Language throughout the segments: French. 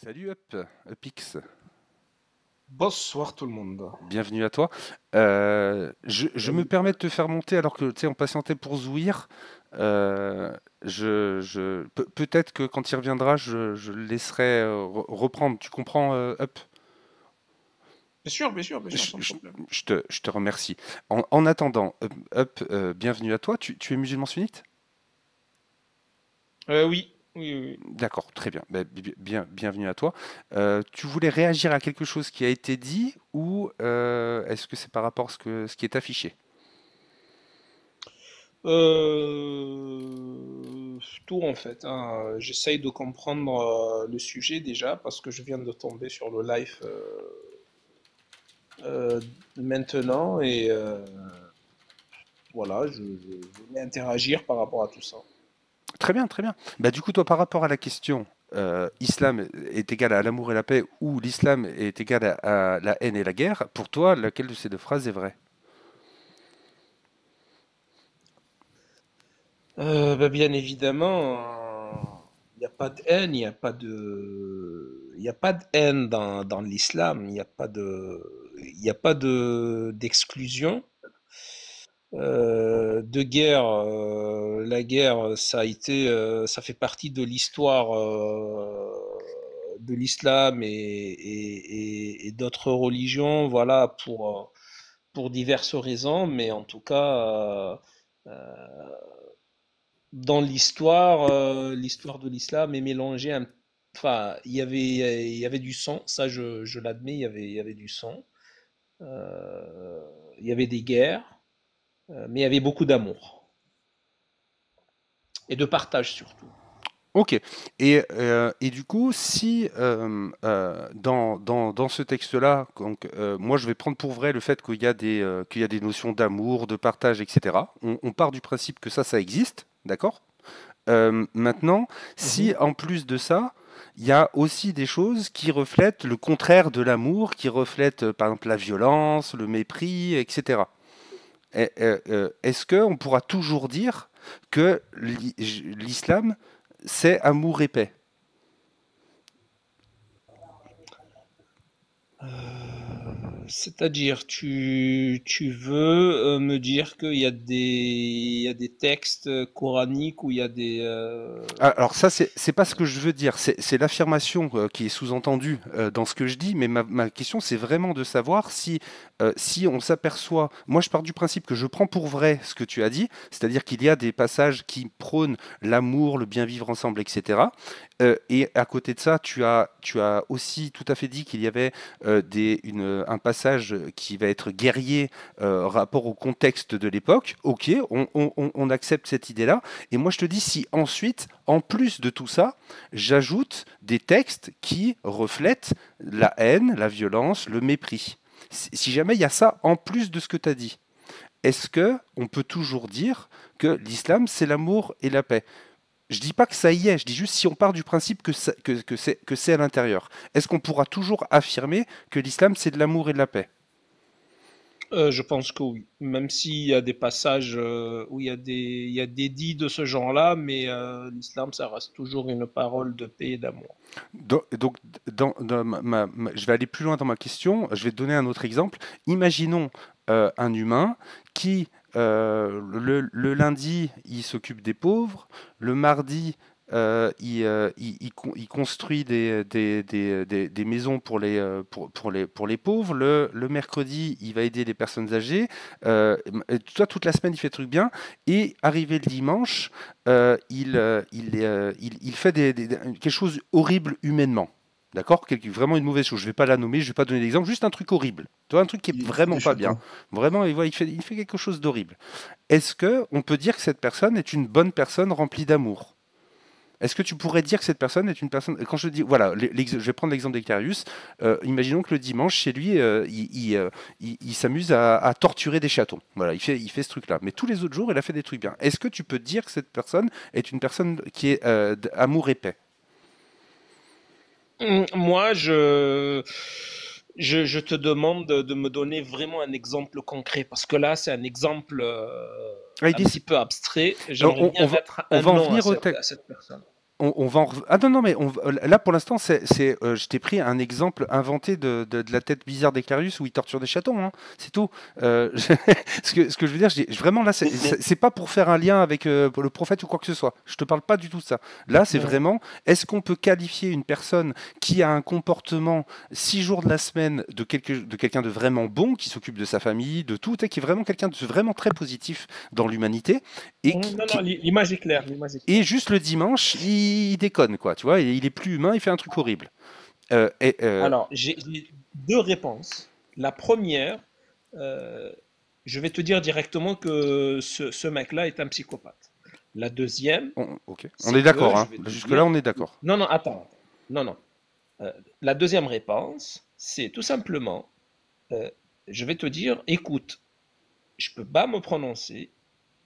Salut UpX, Bonsoir tout le monde. bienvenue à toi. Je me Salut. permets de te faire monter alors que tu sais, on patientait pour Zouir. Peut-être que quand il reviendra, je le laisserai reprendre. Tu comprends, Up? Bien sûr, Je, sans je- problème. je te remercie. En attendant, bienvenue à toi. Tu es musulman sunnite? Oui, oui, oui. Oui. D'accord, très bien. Ben, bienvenue à toi. Tu voulais réagir à quelque chose qui a été dit ou est-ce que c'est par rapport à ce qui est affiché? Tout en fait, hein. J'essaye de comprendre le sujet déjà parce que je viens de tomber sur le live euh, maintenant et voilà, je voulais interagir par rapport à tout ça. Très bien, très bien. Bah, du coup, toi, par rapport à la question, islam est égal à l'amour et la paix, ou l'islam est égal à la haine et la guerre, pour toi, laquelle de ces deux phrases est vraie? Bien évidemment, il n'y a pas de haine, il y a pas de haine dans l'islam, il y a pas d'exclusion. De guerre, la guerre, ça fait partie de l'histoire de l'islam et d'autres religions, voilà, pour diverses raisons, mais en tout cas, dans l'histoire, l'histoire de l'islam est mélangée enfin, il y avait du sang, ça je l'admets, il y avait du sang, il y avait des guerres, mais il y avait beaucoup d'amour et de partage surtout. Ok. Et du coup, si dans ce texte-là, donc, moi je vais prendre pour vrai le fait qu'il y a des notions d'amour, de partage, etc. On part du principe que ça existe, d'accord? Maintenant, si Mhm. en plus de ça, il y a aussi des choses qui reflètent le contraire de l'amour, qui reflètent par exemple la violence, le mépris, etc. Est-ce qu'on pourra toujours dire que l'islam, c'est amour et paix? C'est-à-dire, tu veux me dire il y a des textes coraniques où il y a Alors ça, c'est pas ce que je veux dire, c'est l'affirmation qui est sous-entendue dans ce que je dis, mais ma question, c'est vraiment de savoir si on s'aperçoit, moi je pars du principe que je prends pour vrai ce que tu as dit, c'est-à-dire qu'il y a des passages qui prônent l'amour, le bien vivre ensemble, etc. Et à côté de ça, tu as aussi tout à fait dit qu'il y avait un passage qui va être guerrier rapport au contexte de l'époque. Ok, on accepte cette idée-là. Et moi, je te dis, si ensuite, en plus de tout ça, j'ajoute des textes qui reflètent la haine, la violence, le mépris. Si jamais il y a ça en plus de ce que tu as dit, est-ce que on peut toujours dire que l'islam, c'est l'amour et la paix? Je dis pas que ça y est, je dis juste si on part du principe que c'est à l'intérieur. Est-ce qu'on pourra toujours affirmer que l'islam, c'est de l'amour et de la paix? Je pense que oui, même s'il y a des passages où il y a des dits de ce genre-là, mais l'islam, ça reste toujours une parole de paix et d'amour. Donc, je vais aller plus loin dans ma question. Je vais te donner un autre exemple. Imaginons un humain qui, le lundi, il s'occupe des pauvres, le mardi, il construit des maisons pour les pauvres, le mercredi, il va aider les personnes âgées, toute la semaine, il fait des trucs bien, et arrivé le dimanche, il fait quelque chose horrible humainement. D'accord? Vraiment une mauvaise chose. Je ne vais pas la nommer, je ne vais pas donner d'exemple, juste un truc horrible. Tu vois, un truc qui est Il fait vraiment des pas bien. châteaux. Vraiment, il fait quelque chose d'horrible. Est-ce que on peut dire que cette personne est une bonne personne remplie d'amour? Est-ce que tu pourrais dire que cette personne est une personne. Quand je dis. Voilà, je vais prendre l'exemple d'Ectarius. Imaginons que le dimanche, chez lui, il s'amuse à torturer des chatons. Voilà, il fait ce truc-là. Mais tous les autres jours, il a fait des trucs bien. Est-ce que tu peux dire que cette personne est une personne qui est amour et paix? Moi, je te demande de me donner vraiment un exemple concret, parce que là, c'est un exemple Ah, un petit peu abstrait. J'aimerais on, bien mettre on un va en nom venir au à texte. cette personne. on va Ah non, non, mais là pour l'instant, je t'ai pris un exemple inventé de la tête bizarre d'Eclarius où il torture des chatons, hein, c'est tout. Ce que je veux dire, vraiment là, Mais, c'est pas pour faire un lien avec le prophète ou quoi que ce soit. Je te parle pas du tout de ça. Là, c'est mais- vraiment, est-ce qu'on peut qualifier une personne qui a un comportement 6 jours de la semaine de quelqu'un de vraiment bon, qui s'occupe de sa famille, de tout, et qui est vraiment quelqu'un de vraiment très positif dans l'humanité, et non, non, l'image est claire, l'image est et claire. juste le dimanche, il déconne, quoi, tu vois, il est plus humain, il fait un truc horrible. Euh, et, euh, Alors, j'ai deux réponses. La première, euh, je vais te dire directement que ce mec-là est un psychopathe. La deuxième, ok, on c'est est que d'accord, je hein. vais te dire... Jusque-là, on est d'accord. Non, non, attends. Non, non. La deuxième réponse, c'est tout simplement, euh, je vais te dire, écoute, je peux pas me prononcer,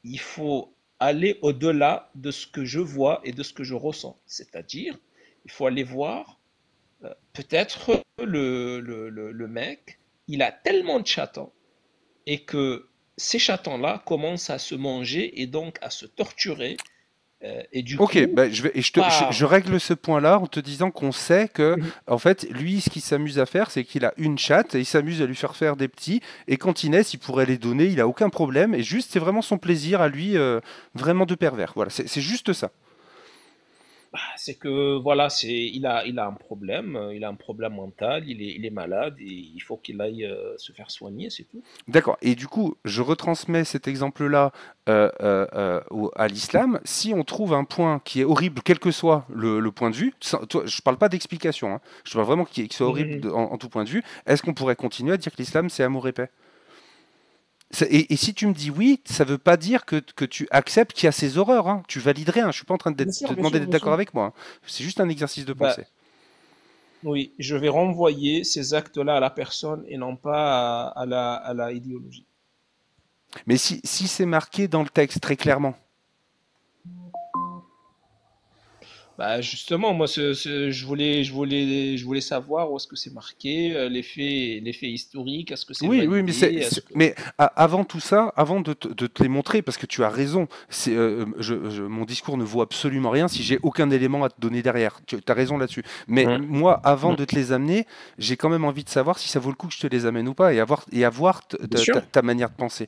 il faut aller au-delà de ce que je vois et de ce que je ressens. C'est-à-dire, il faut aller voir, peut-être le mec, il a tellement de chatons et que ces chatons-là commencent à se manger et donc à se torturer. Et du Ok, coup, bah, je par... règle ce point-là en te disant qu'on sait que, en fait, lui, ce qu'il s'amuse à faire, c'est qu'il a une chatte et il s'amuse à lui faire des petits. Et quand il naissent, il pourrait les donner, il a aucun problème. Et juste, c'est vraiment son plaisir à lui, vraiment de pervers. Voilà, c'est juste ça. C'est que voilà, il a un problème, il a un problème mental, il est malade et il faut qu'il aille se faire soigner, c'est tout. D'accord. Et du coup, je retransmets cet exemple-là à l'islam. Si on trouve un point qui est horrible, quel que soit le point de vue, je ne parle pas d'explication, hein, je parle vraiment qu'il soit horrible Mhm. en tout point de vue, est-ce qu'on pourrait continuer à dire que l'islam, c'est amour et paix? Et si tu me dis oui, ça ne veut pas dire que tu acceptes qu'il y a ces horreurs, hein. Tu validerais, hein. Je ne suis pas en train de Bien te sûr, bien demander sûr, d'être bien d'accord sûr. avec moi, hein. C'est juste un exercice de Bah, pensée. oui, je vais renvoyer ces actes-là à la personne et non pas à la idéologie. Mais si c'est marqué dans le texte très clairement, Bah justement, moi, je voulais savoir où est-ce que c'est marqué, les faits historiques, est-ce que c'est oui, oui, mais, validé, est-ce que... avant tout ça, avant de te les montrer, parce que tu as raison, mon discours ne vaut absolument rien si j'ai aucun élément à te donner derrière. Tu as raison là-dessus. Mais Ouais, moi, avant ouais. de te les amener, j'ai quand même envie de savoir si ça vaut le coup que je te les amène ou pas et avoir Bien sûr. ta manière de penser.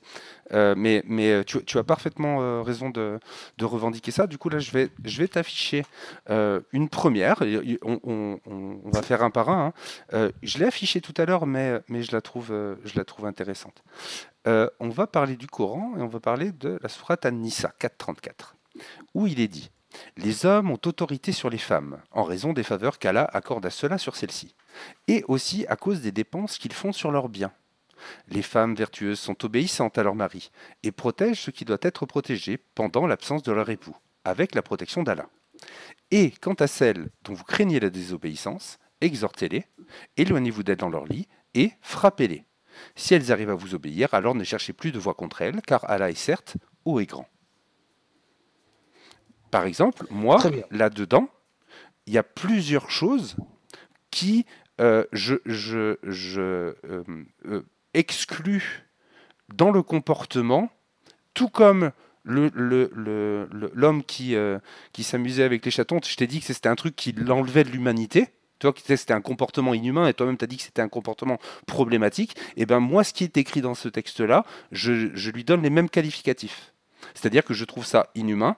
Mais tu as parfaitement raison de revendiquer ça. Du coup, là, je vais t'afficher une première. On va faire un par un, hein. Je l'ai affichée tout à l'heure, mais je la trouve intéressante. On va parler du Coran et on va parler de la sourate An-Nisa 4.34, où il est dit: les hommes ont autorité sur les femmes, en raison des faveurs qu'Allah accorde à ceux-là sur celles-ci, et aussi à cause des dépenses qu'ils font sur leurs biens. Les femmes vertueuses sont obéissantes à leur mari, et protègent ce qui doit être protégé pendant l'absence de leur époux, avec la protection d'Allah. Et quant à celles dont vous craignez la désobéissance, exhortez-les, éloignez-vous d'elles dans leur lit, et frappez-les. Si elles arrivent à vous obéir, alors ne cherchez plus de voie contre elles, car Allah est certes haut et grand. Par exemple, moi, Très bien. là-dedans, il y a plusieurs choses qui excluent dans le comportement, tout comme l'homme qui s'amusait avec les chatons. Je t'ai dit que c'était un truc qui l'enlevait de l'humanité. Toi qui disais que c'était un comportement inhumain et toi-même tu as dit que c'était un comportement problématique. Et ben moi, ce qui est écrit dans ce texte-là, je lui donne les mêmes qualificatifs. C'est-à-dire que je trouve ça inhumain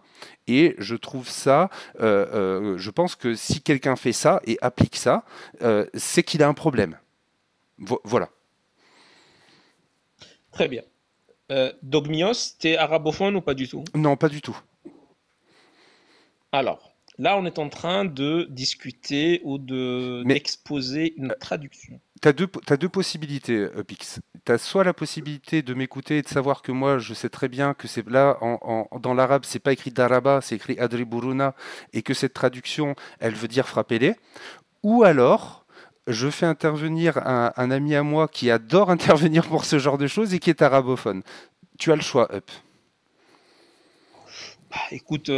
et je trouve ça. Je pense que si quelqu'un fait ça et applique ça, c'est qu'il a un problème. Voilà. Très bien. Dogmios, t'es arabophone ou pas du tout? Non, pas du tout. Alors, là, on est en train de discuter ou Mais d'exposer une traduction. t'as deux possibilités, Pix. T'as soit la possibilité de m'écouter et de savoir que moi, je sais très bien que c'est là, dans l'arabe, c'est pas écrit daraba, c'est écrit adriburuna, et que cette traduction, elle veut dire frapper-les. Ou alors, je fais intervenir un ami à moi qui adore intervenir pour ce genre de choses et qui est arabophone. Tu as le choix, Up. Bah, écoute,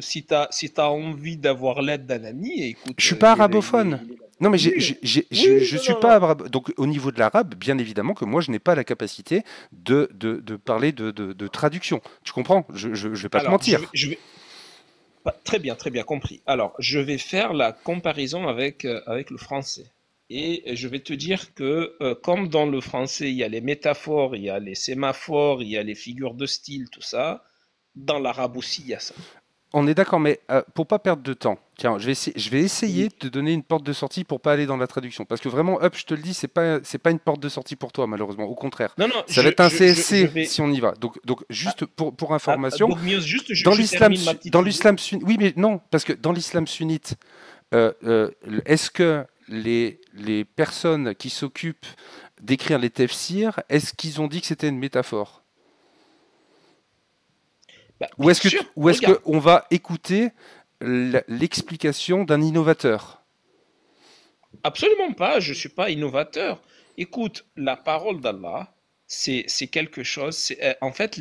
si t'as envie d'avoir l'aide d'un ami, écoute, Je suis pas il est, arabophone. il est là. Non, mais Oui, je non, suis non, pas non. arabe. Donc, au niveau de l'arabe, bien évidemment que moi, je n'ai pas la capacité de parler de traduction. Tu comprends? Je vais pas te Alors, je vais, mentir. je vais, très bien compris. Alors, je vais faire la comparaison avec le français. Et je vais te dire que, comme dans le français, il y a les métaphores, il y a les sémaphores, il y a les figures de style, tout ça, dans l'arabe aussi, il y a ça. On est d'accord, mais pour pas perdre de temps, tiens, je vais essayer Oui. de te donner une porte de sortie pour pas aller dans la traduction. Parce que vraiment, hop, je te le dis, c'est pas une porte de sortie pour toi, malheureusement. Au contraire, Non, non, ça va être un je CSC vais. si on y va. Donc Ah, juste pour information, donc, mieux, juste, termine ma petite dans idée. l'islam sunnite, oui, mais non, parce que dans l'islam sunnite, est-ce que les personnes qui s'occupent d'écrire les tafsirs, est-ce qu'ils ont dit que c'était une métaphore? Bah, bien sûr, Ou est-ce regarde. qu'on va écouter l'explication d'un innovateur? Absolument pas, je ne suis pas innovateur. Écoute, la parole d'Allah, c'est quelque chose, en fait,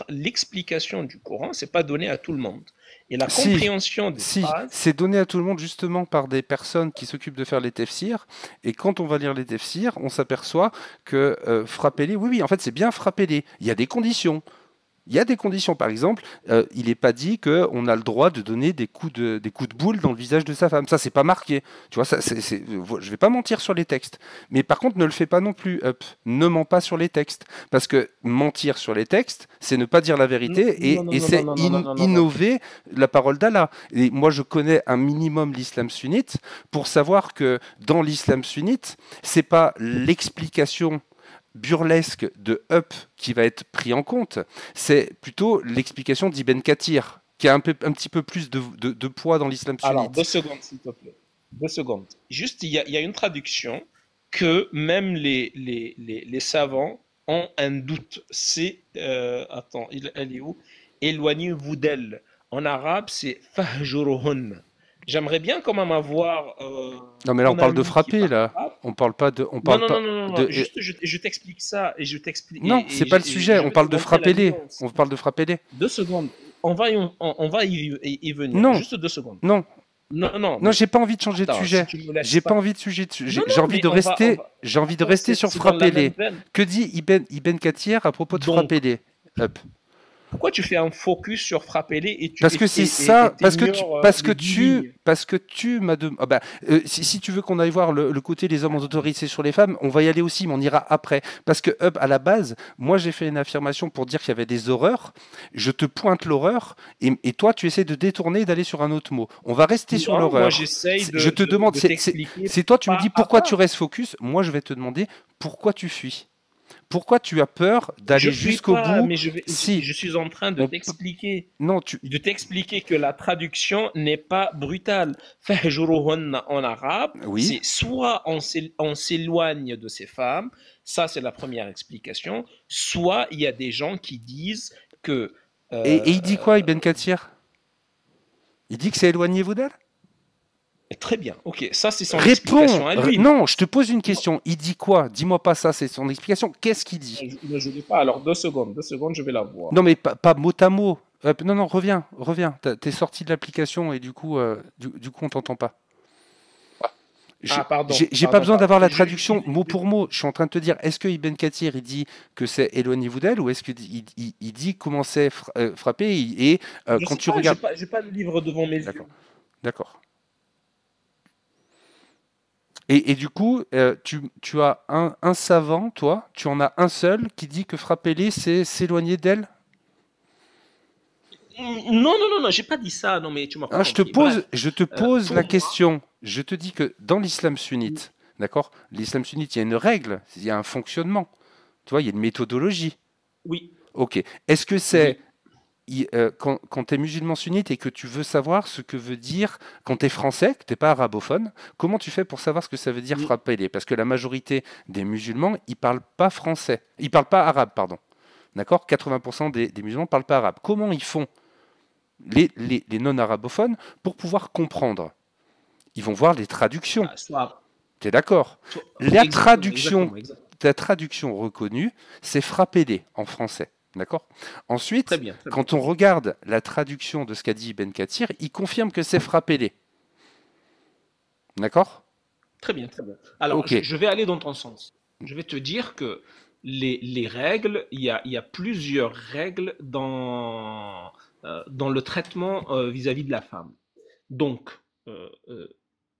l'explication du Coran, c'est pas donné à tout le monde. Et la Si, compréhension des si, phrases, c'est donné à tout le monde justement par des personnes qui s'occupent de faire les tafsirs. Et quand on va lire les tafsirs, on s'aperçoit que frappez-les, oui, oui, en fait, c'est bien frappez-les. Il y a des conditions. Il y a des conditions, par exemple, il n'est pas dit qu'on a le droit de donner des coups de boule dans le visage de sa femme. Ça, c'est pas marqué. Tu vois, je vais pas mentir sur les textes. Mais par contre, ne le fais pas non plus. Hop. Ne mens pas sur les textes. Parce que mentir sur les textes, c'est ne pas dire la non, vérité non, non, et non, non, c'est non, non, non, non, non, non. innover la parole d'Allah. Et moi, je connais un minimum l'islam sunnite pour savoir que dans l'islam sunnite, c'est pas l'explication burlesque de Up qui va être pris en compte, c'est plutôt l'explication d'Ibn Kathir, qui a un petit peu plus de poids dans l'islam Alors, deux sunnite. secondes, s'il te plaît. 2 secondes. Juste, il y a une traduction que même les savants ont un doute. C'est, attends, elle est où? Éloignez-vous d'elle. En arabe, c'est fahjuruhun. J'aimerais bien quand même avoir Non mais là on ton parle de ami qui frapper parle là. arabe. On Non, parle non, non, pas non, non, non. de. Juste, je t'explique ça et je t'explique Non, c'est pas le sujet. je On vais te parle de montrer la frapper les. nuance. On parle de frapper les. 2 secondes. On va y venir. Non, Juste 2 secondes. non, Non, non, non. mais J'ai pas envie de changer de attends, si sujet. tu me laisses J'ai pas pas. envie de sujet. Non, non, mais J'ai envie de attends, rester c'est sur c'est dans la frapper même les. veine. Que dit Ibn Kathir à propos de Donc, frapper les? Hop. pourquoi tu fais un focus sur frapper-les et tu ignores les 10 lignes? parce que tu m'as de, ah bah, si tu veux qu'on aille voir le côté les hommes en autorité sur les femmes, on va y aller aussi, mais on ira après. Parce que hop, à la base, moi j'ai fait une affirmation pour dire qu'il y avait des horreurs. Je te pointe l'horreur et toi tu essaies de détourner et d'aller sur un autre mot. On va rester sur Non, moi l'horreur. j'essaye Je te demande, de t'expliquer c'est toi tu me dis pas à pourquoi tu pas. restes focus. Moi je vais te demander pourquoi tu fuis. Pourquoi tu as peur Je d'aller fuis jusqu'au pas, bout mais si je suis en train on, non, de t'expliquer que la traduction n'est pas brutale. Fahjuruhunna en arabe, oui. c'est soit on s'éloigne de ces femmes, ça c'est la première explication, soit il y a des gens qui disent que Et il dit quoi, euh, Ibn Kathir? Il dit que c'est éloignez-vous d'elle? très bien, ok, ça c'est son Réponds! explication à lui. Non, je te pose une Non, question. Il dit quoi? Dis-moi pas ça, c'est son explication. Qu'est-ce qu'il dit? je ne l'ai pas, alors 2 secondes, je vais la voir. Non, mais pas mot à mot. Non, non, reviens. T'es sorti de l'application et du coup, on t'entend pas. Ah, pardon, J'ai pas pardon, besoin pardon. d'avoir la traduction mot pour mot. Je suis en train de te dire, est-ce que Ibn Kathir il dit que c'est éloignez-vous d'elle ou est-ce qu'il il dit comment c'est frapper et Je quand sais tu pas, regardes. j'ai pas le livre devant mes D'accord, yeux. d'accord. Et du coup, tu as un savant, toi, tu en as un seul qui dit que frapper-les, c'est s'éloigner d'elle? Non, non, non, non, j'ai pas dit ça. Non, mais tu m'as pas Hein, compris. Bref, je te pose pour la moi, question. Je te dis que dans l'islam sunnite, d'accord? L'islam sunnite, il y a une règle, il y a un fonctionnement. Tu vois, il y a une méthodologie. oui, Ok. Est-ce que c'est oui. quand tu es musulman sunnite et que tu veux savoir ce que veut dire, quand tu es français, que tu n'es pas arabophone, comment tu fais pour savoir ce que ça veut dire Mm. frapper les? Parce que la majorité des musulmans, ils parlent pas français. Ils parlent pas arabe, pardon. D'accord? 80% des musulmans parlent pas arabe. Comment ils font les non-arabophones pour pouvoir comprendre? Ils vont voir les traductions. Ah, soit, Tu es d'accord? soit- La exactement, traduction, exactement, exactement. la traduction reconnue, c'est frapper-les en français. D'accord? Très Ensuite, bien, très bien, quand on très bien. regarde la traduction de ce qu'a dit Ibn Kathir, il confirme que c'est frapper-les. D'accord? Très bien, très bien. Alors, Ok. je vais aller dans ton sens. Je vais te dire que les règles, il y a plusieurs règles dans le traitement vis-à-vis de la femme. Donc,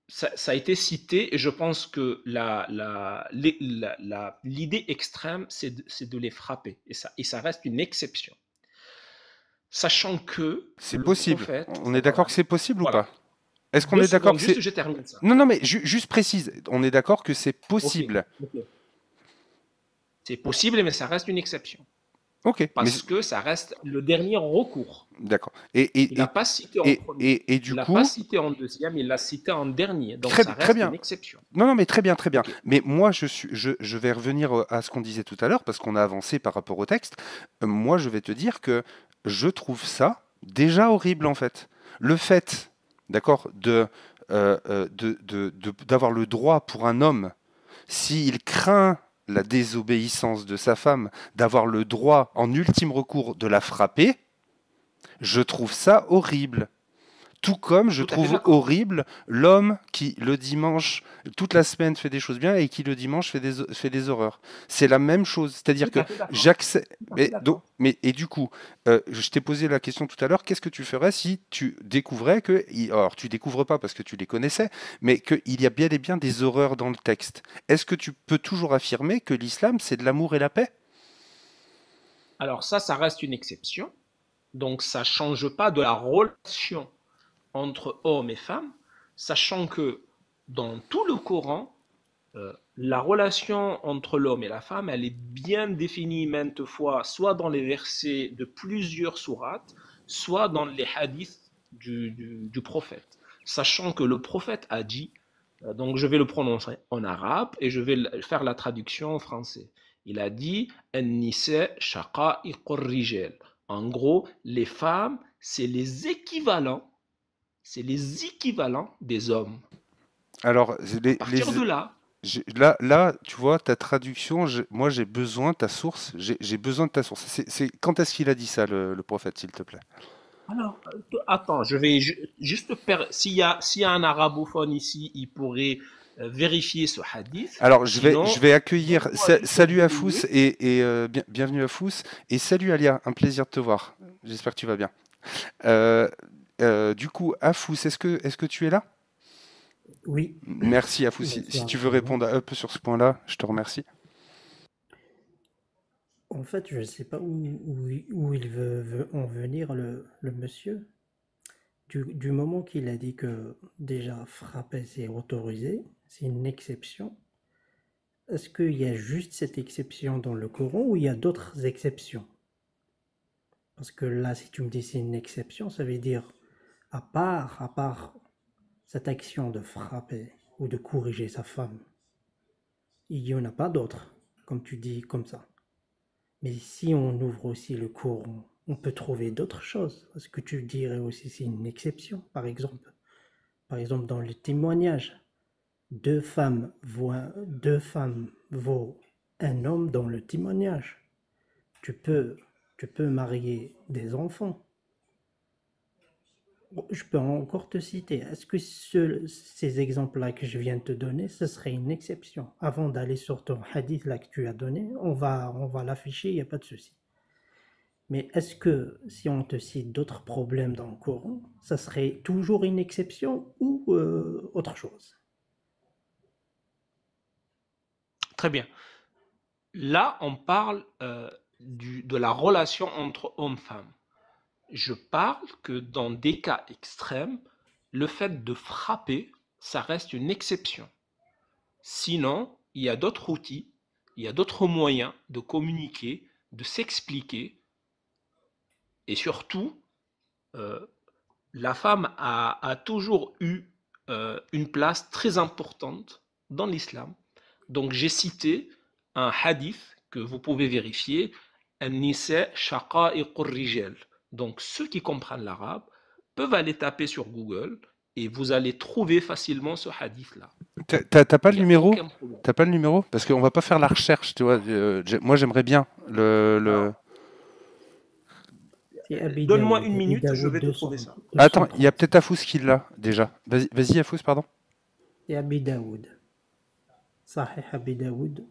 ça a été cité et je pense que l'idée extrême, c'est de les frapper. Et ça reste une exception. Sachant que C'est le possible. prophète, On est d'accord que c'est possible ou voilà, pas? Est-ce qu'on deux est d'accord secondes, que juste c'est... je termine ça. Non, non, mais juste précise. On est d'accord que c'est Ok, possible. ok. C'est possible, mais ça reste une exception. Ok, mais Parce que ça reste le dernier recours. d'accord. Il n'a pas cité en premier. Et du Il n'a pas coup, cité en deuxième, il l'a cité en dernier. Donc très, ça très reste une bien. exception. Non, non, mais très bien, très bien. Ok. Mais moi, je vais revenir à ce qu'on disait tout à l'heure, parce qu'on a avancé par rapport au texte. Moi, je vais te dire que je trouve ça déjà horrible, en fait. Le fait, d'accord, d'avoir le droit pour un homme, s'il craint la désobéissance de sa femme, d'avoir le droit, en ultime recours, de la frapper, je trouve ça horrible. Tout comme je Tout à fait trouve d'accord. horrible l'homme qui, le dimanche, toute la semaine fait des choses bien et qui, le dimanche, fait des horreurs. C'est la même chose. C'est-à-dire Tout que à fait d'accord. j'accepte. Tout à fait d'accord. Et du coup, je t'ai posé la question tout à l'heure, qu'est-ce que tu ferais si tu découvrais que. Alors, tu découvres pas parce que tu les connaissais, mais qu'il y a bien et bien des horreurs dans le texte. Est-ce que tu peux toujours affirmer que l'islam, c'est de l'amour et la paix? Alors ça reste une exception. Donc ça ne change pas de la relation entre hommes et femmes, sachant que dans tout le Coran, la relation entre l'homme et la femme, elle est bien définie maintes fois, soit dans les versets de plusieurs sourates, soit dans les hadiths du prophète. Sachant que le prophète a dit, donc je vais le prononcer en arabe et je vais faire la traduction en français. Il a dit An-nisa shaqa'iqur rijal. En gros, les femmes, c'est les équivalents des hommes. Alors, À partir de là, là, tu vois, ta traduction, moi j'ai besoin de ta source, j'ai besoin de ta source. Quand est-ce qu'il a dit ça, le prophète, s'il te plaît? alors, attends, je vais juste s'il y a un arabophone ici, il pourrait vérifier ce hadith. Alors, je Sinon, vais accueillir, donne-moi juste salut 2 minutes. Afous bienvenue Afous, et salut Alia, un plaisir de te voir. J'espère que tu vas bien. Euh, du coup, Afous, est-ce que tu es là? Oui, Merci Afous, si bonsoir tu à veux tout le monde. répondre un peu sur ce point-là, je te remercie. En fait, je ne sais pas où il veut en venir, le monsieur. Du moment qu'il a dit que déjà frapper c'est autorisé, c'est une exception, est-ce qu'il y a juste cette exception dans le Coran ou il y a d'autres exceptions? Parce que là, si tu me dis c'est une exception, ça veut dire à part cette action de frapper ou de corriger sa femme, il n'y en a pas d'autres, comme tu dis comme ça. Mais si on ouvre aussi le Coran, on peut trouver d'autres choses. Est-ce que tu dirais aussi c'est une exception, par exemple? Par exemple, dans le témoignage, deux femmes vaut un homme dans le témoignage. Tu peux, tu peux marier des enfants. Je peux encore te citer. Est-ce que ces exemples-là que je viens de te donner, ce serait une exception? Avant d'aller sur ton hadith là que tu as donné, on va l'afficher, il n'y a pas de souci. Mais est-ce que si on te cite d'autres problèmes dans le Coran, ça serait toujours une exception ou autre chose? Très bien. Là, on parle de la relation entre hommes-femmes. Je parle que dans des cas extrêmes, le fait de frapper, ça reste une exception. Sinon, il y a d'autres outils, il y a d'autres moyens de communiquer, de s'expliquer, et surtout, euh, la femme a toujours eu une place très importante dans l'islam. Donc j'ai cité un hadith que vous pouvez vérifier, An-nisa shaqa'iqur rijal. Donc ceux qui comprennent l'arabe peuvent aller taper sur Google et vous allez trouver facilement ce hadith-là. T'as pas Il le n'y a numéro? aucun problème. T'as pas le numéro? Parce qu'on va pas faire la recherche, tu vois. Moi, j'aimerais bien le... Alors, C'est donne-moi une Abi minute, je Daoud vais te trouver ça. Attends, il y a 230. peut-être Afous qui l'a déjà. Vas-y Afous, pardon. C'est Abi Daoud. Sahih Abi Daoud,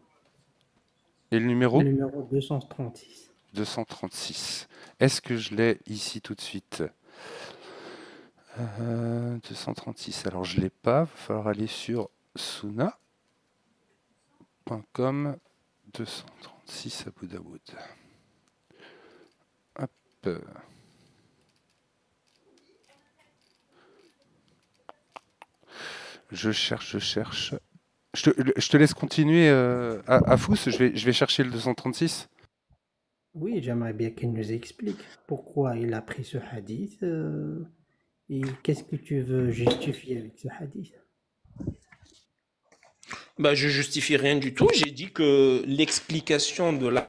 Et le le numéro? numéro 236. 236. Est-ce que je l'ai ici tout de suite? 236. Alors je l'ai pas. Il va falloir aller sur suna.com 236 Abu Daoud. Hop. Je cherche. Je te laisse continuer à Fous. Je vais chercher le 236. Oui, j'aimerais bien qu'il nous explique pourquoi il a pris ce hadith et qu'est-ce que tu veux justifier avec ce hadith. Bah, je justifie rien du tout. J'ai dit que l'explication de la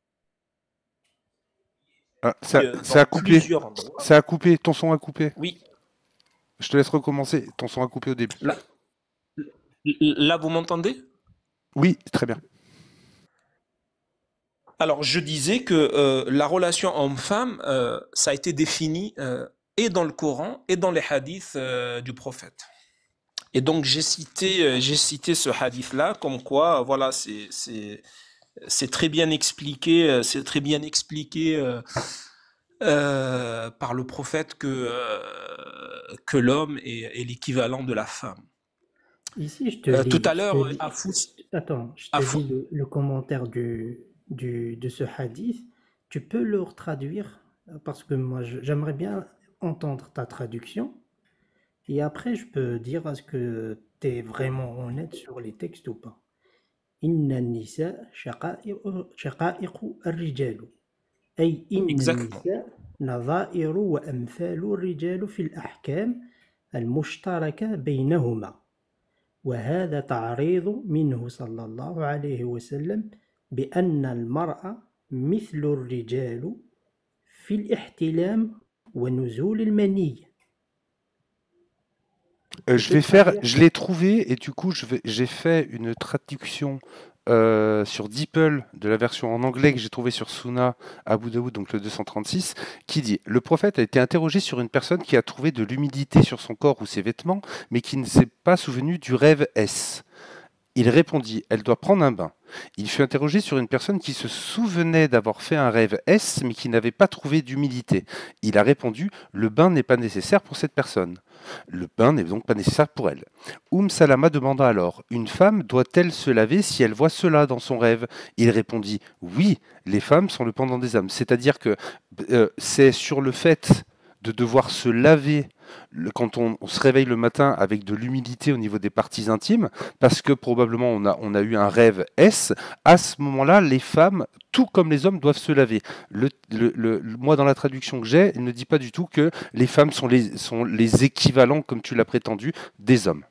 Ah, ça dans a coupé. plusieurs endroits. Ça a coupé. Ton son a coupé. Oui, Je te laisse recommencer. Ton son a coupé au début. là vous m'entendez? Oui, très bien. Alors, je disais que la relation homme-femme, ça a été défini et dans le Coran et dans les hadiths du prophète. Et donc, j'ai cité ce hadith-là, comme quoi, voilà, c'est très bien expliqué, par le prophète que l'homme est l'équivalent de la femme. Ici, je te Tout lis, à l'heure, attends, je te lis le commentaire de ce hadith. Tu peux le traduire parce que moi, j'aimerais bien entendre ta traduction. Et après, je peux dire est-ce que tu es vraiment honnête sur les textes ou pas. Inna nisa shaqa'iqu ar-rijalu. أي إن exactement. النساء نظائر وأمثال الرجال في الأحكام المشتركة بينهما وهذا تعريض منه صلى الله عليه وسلم بأن المرأة مثل الرجال في الاحتلام ونزول المني. Je l'ai trouvé et du coup j'ai fait une traduction sur DeepL de la version en anglais que j'ai trouvée sur Sunna Abu Daoud, donc le 236, qui dit: le prophète a été interrogé sur une personne qui a trouvé de l'humidité sur son corps ou ses vêtements, mais qui ne s'est pas souvenu du rêve S. Il répondit: elle doit prendre un bain. Il fut interrogé sur une personne qui se souvenait d'avoir fait un rêve S, mais qui n'avait pas trouvé d'humidité. Il a répondu: le bain n'est pas nécessaire pour cette personne. Le bain n'est donc pas nécessaire pour elle. Salama demanda alors: une femme doit-elle se laver si elle voit cela dans son rêve? Il répondit: oui, les femmes sont le pendant des hommes. C'est-à-dire que c'est sur le fait de devoir se laver quand on se réveille le matin avec de l'humidité au niveau des parties intimes, parce que probablement on a eu un rêve S, à ce moment-là, les femmes, tout comme les hommes, doivent se laver. Moi, dans la traduction que j'ai, il ne dit pas du tout que les femmes sont les équivalents, comme tu l'as prétendu, des hommes.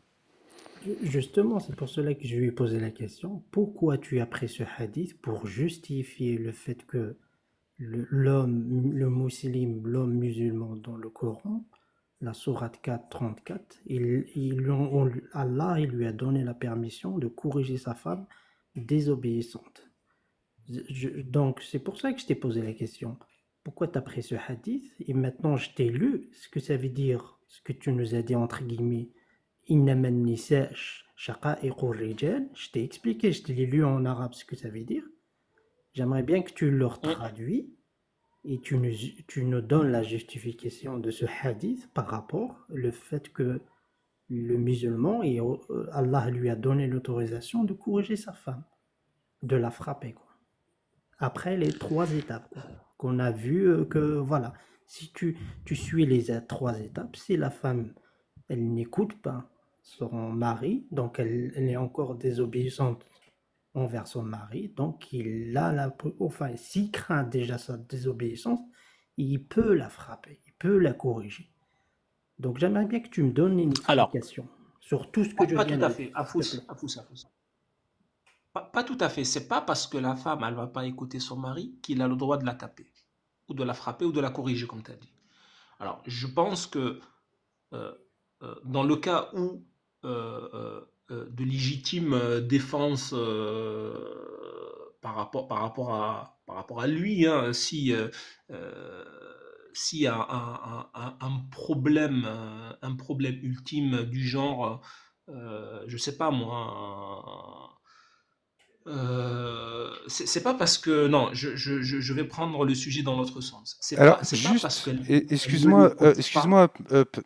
Justement, c'est pour cela que je lui ai posé la question. Pourquoi tu as pris ce hadith pour justifier le fait que l'homme, le musulman, l'homme musulman dans le Coran, la sourate 4, 34, Allah il lui a donné la permission de corriger sa femme désobéissante. Donc, c'est pour ça que je t'ai posé la question. Pourquoi tu as pris ce hadith? Et maintenant, je t'ai lu ce que ça veut dire, ce que tu nous as dit entre guillemets. Innama nisa shaqa'iqur rijal. Je t'ai expliqué, je t'ai lu en arabe ce que ça veut dire. J'aimerais bien que tu le traduis et tu nous donnes la justification de ce hadith par rapport au fait que le musulman, et Allah lui a donné l'autorisation de corriger sa femme, de la frapper, quoi. Après les 3 étapes, quoi, qu'on a vu que, voilà, si tu suis les 3 étapes, si la femme, elle n'écoute pas son mari, donc elle est encore désobéissante envers son mari, donc s'il craint déjà sa désobéissance, il peut la frapper, il peut la corriger. Donc j'aimerais bien que tu me donnes une explication sur tout ce que je viens de dire. Pas tout à fait, Afous. Pas tout à fait. C'est pas parce que la femme, elle va pas écouter son mari qu'il a le droit de la taper, ou de la frapper, ou de la corriger, comme tu as dit. Alors, je pense que dans le cas où de légitime défense par rapport à lui, hein, si s'il y a un problème ultime du genre, je sais pas moi, C'est pas parce que non, je vais prendre le sujet dans l'autre sens. Alors, C'est pas parce juste, qu'elle elle ne excuse-moi, l'écoute pas. excuse-moi,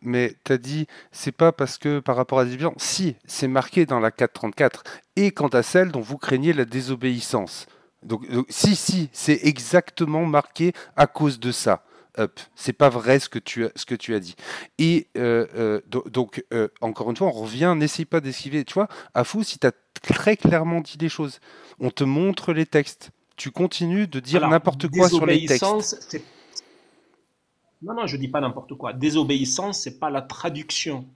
mais t'as dit, c'est pas parce que par rapport à la division. Si, c'est marqué dans la 434. Et quant à celle dont vous craignez la désobéissance. Donc, si, c'est exactement marqué à cause de ça. C'est pas vrai ce que tu as dit. Et encore une fois, on revient, n'essaye pas d'esquiver. Tu vois, Afou, si tu as très clairement dit les choses, on te montre les textes. Tu continues de dire Alors, n'importe quoi sur les textes. désobéissance, c'est non, non, je dis pas n'importe quoi. Désobéissance, c'est pas la traduction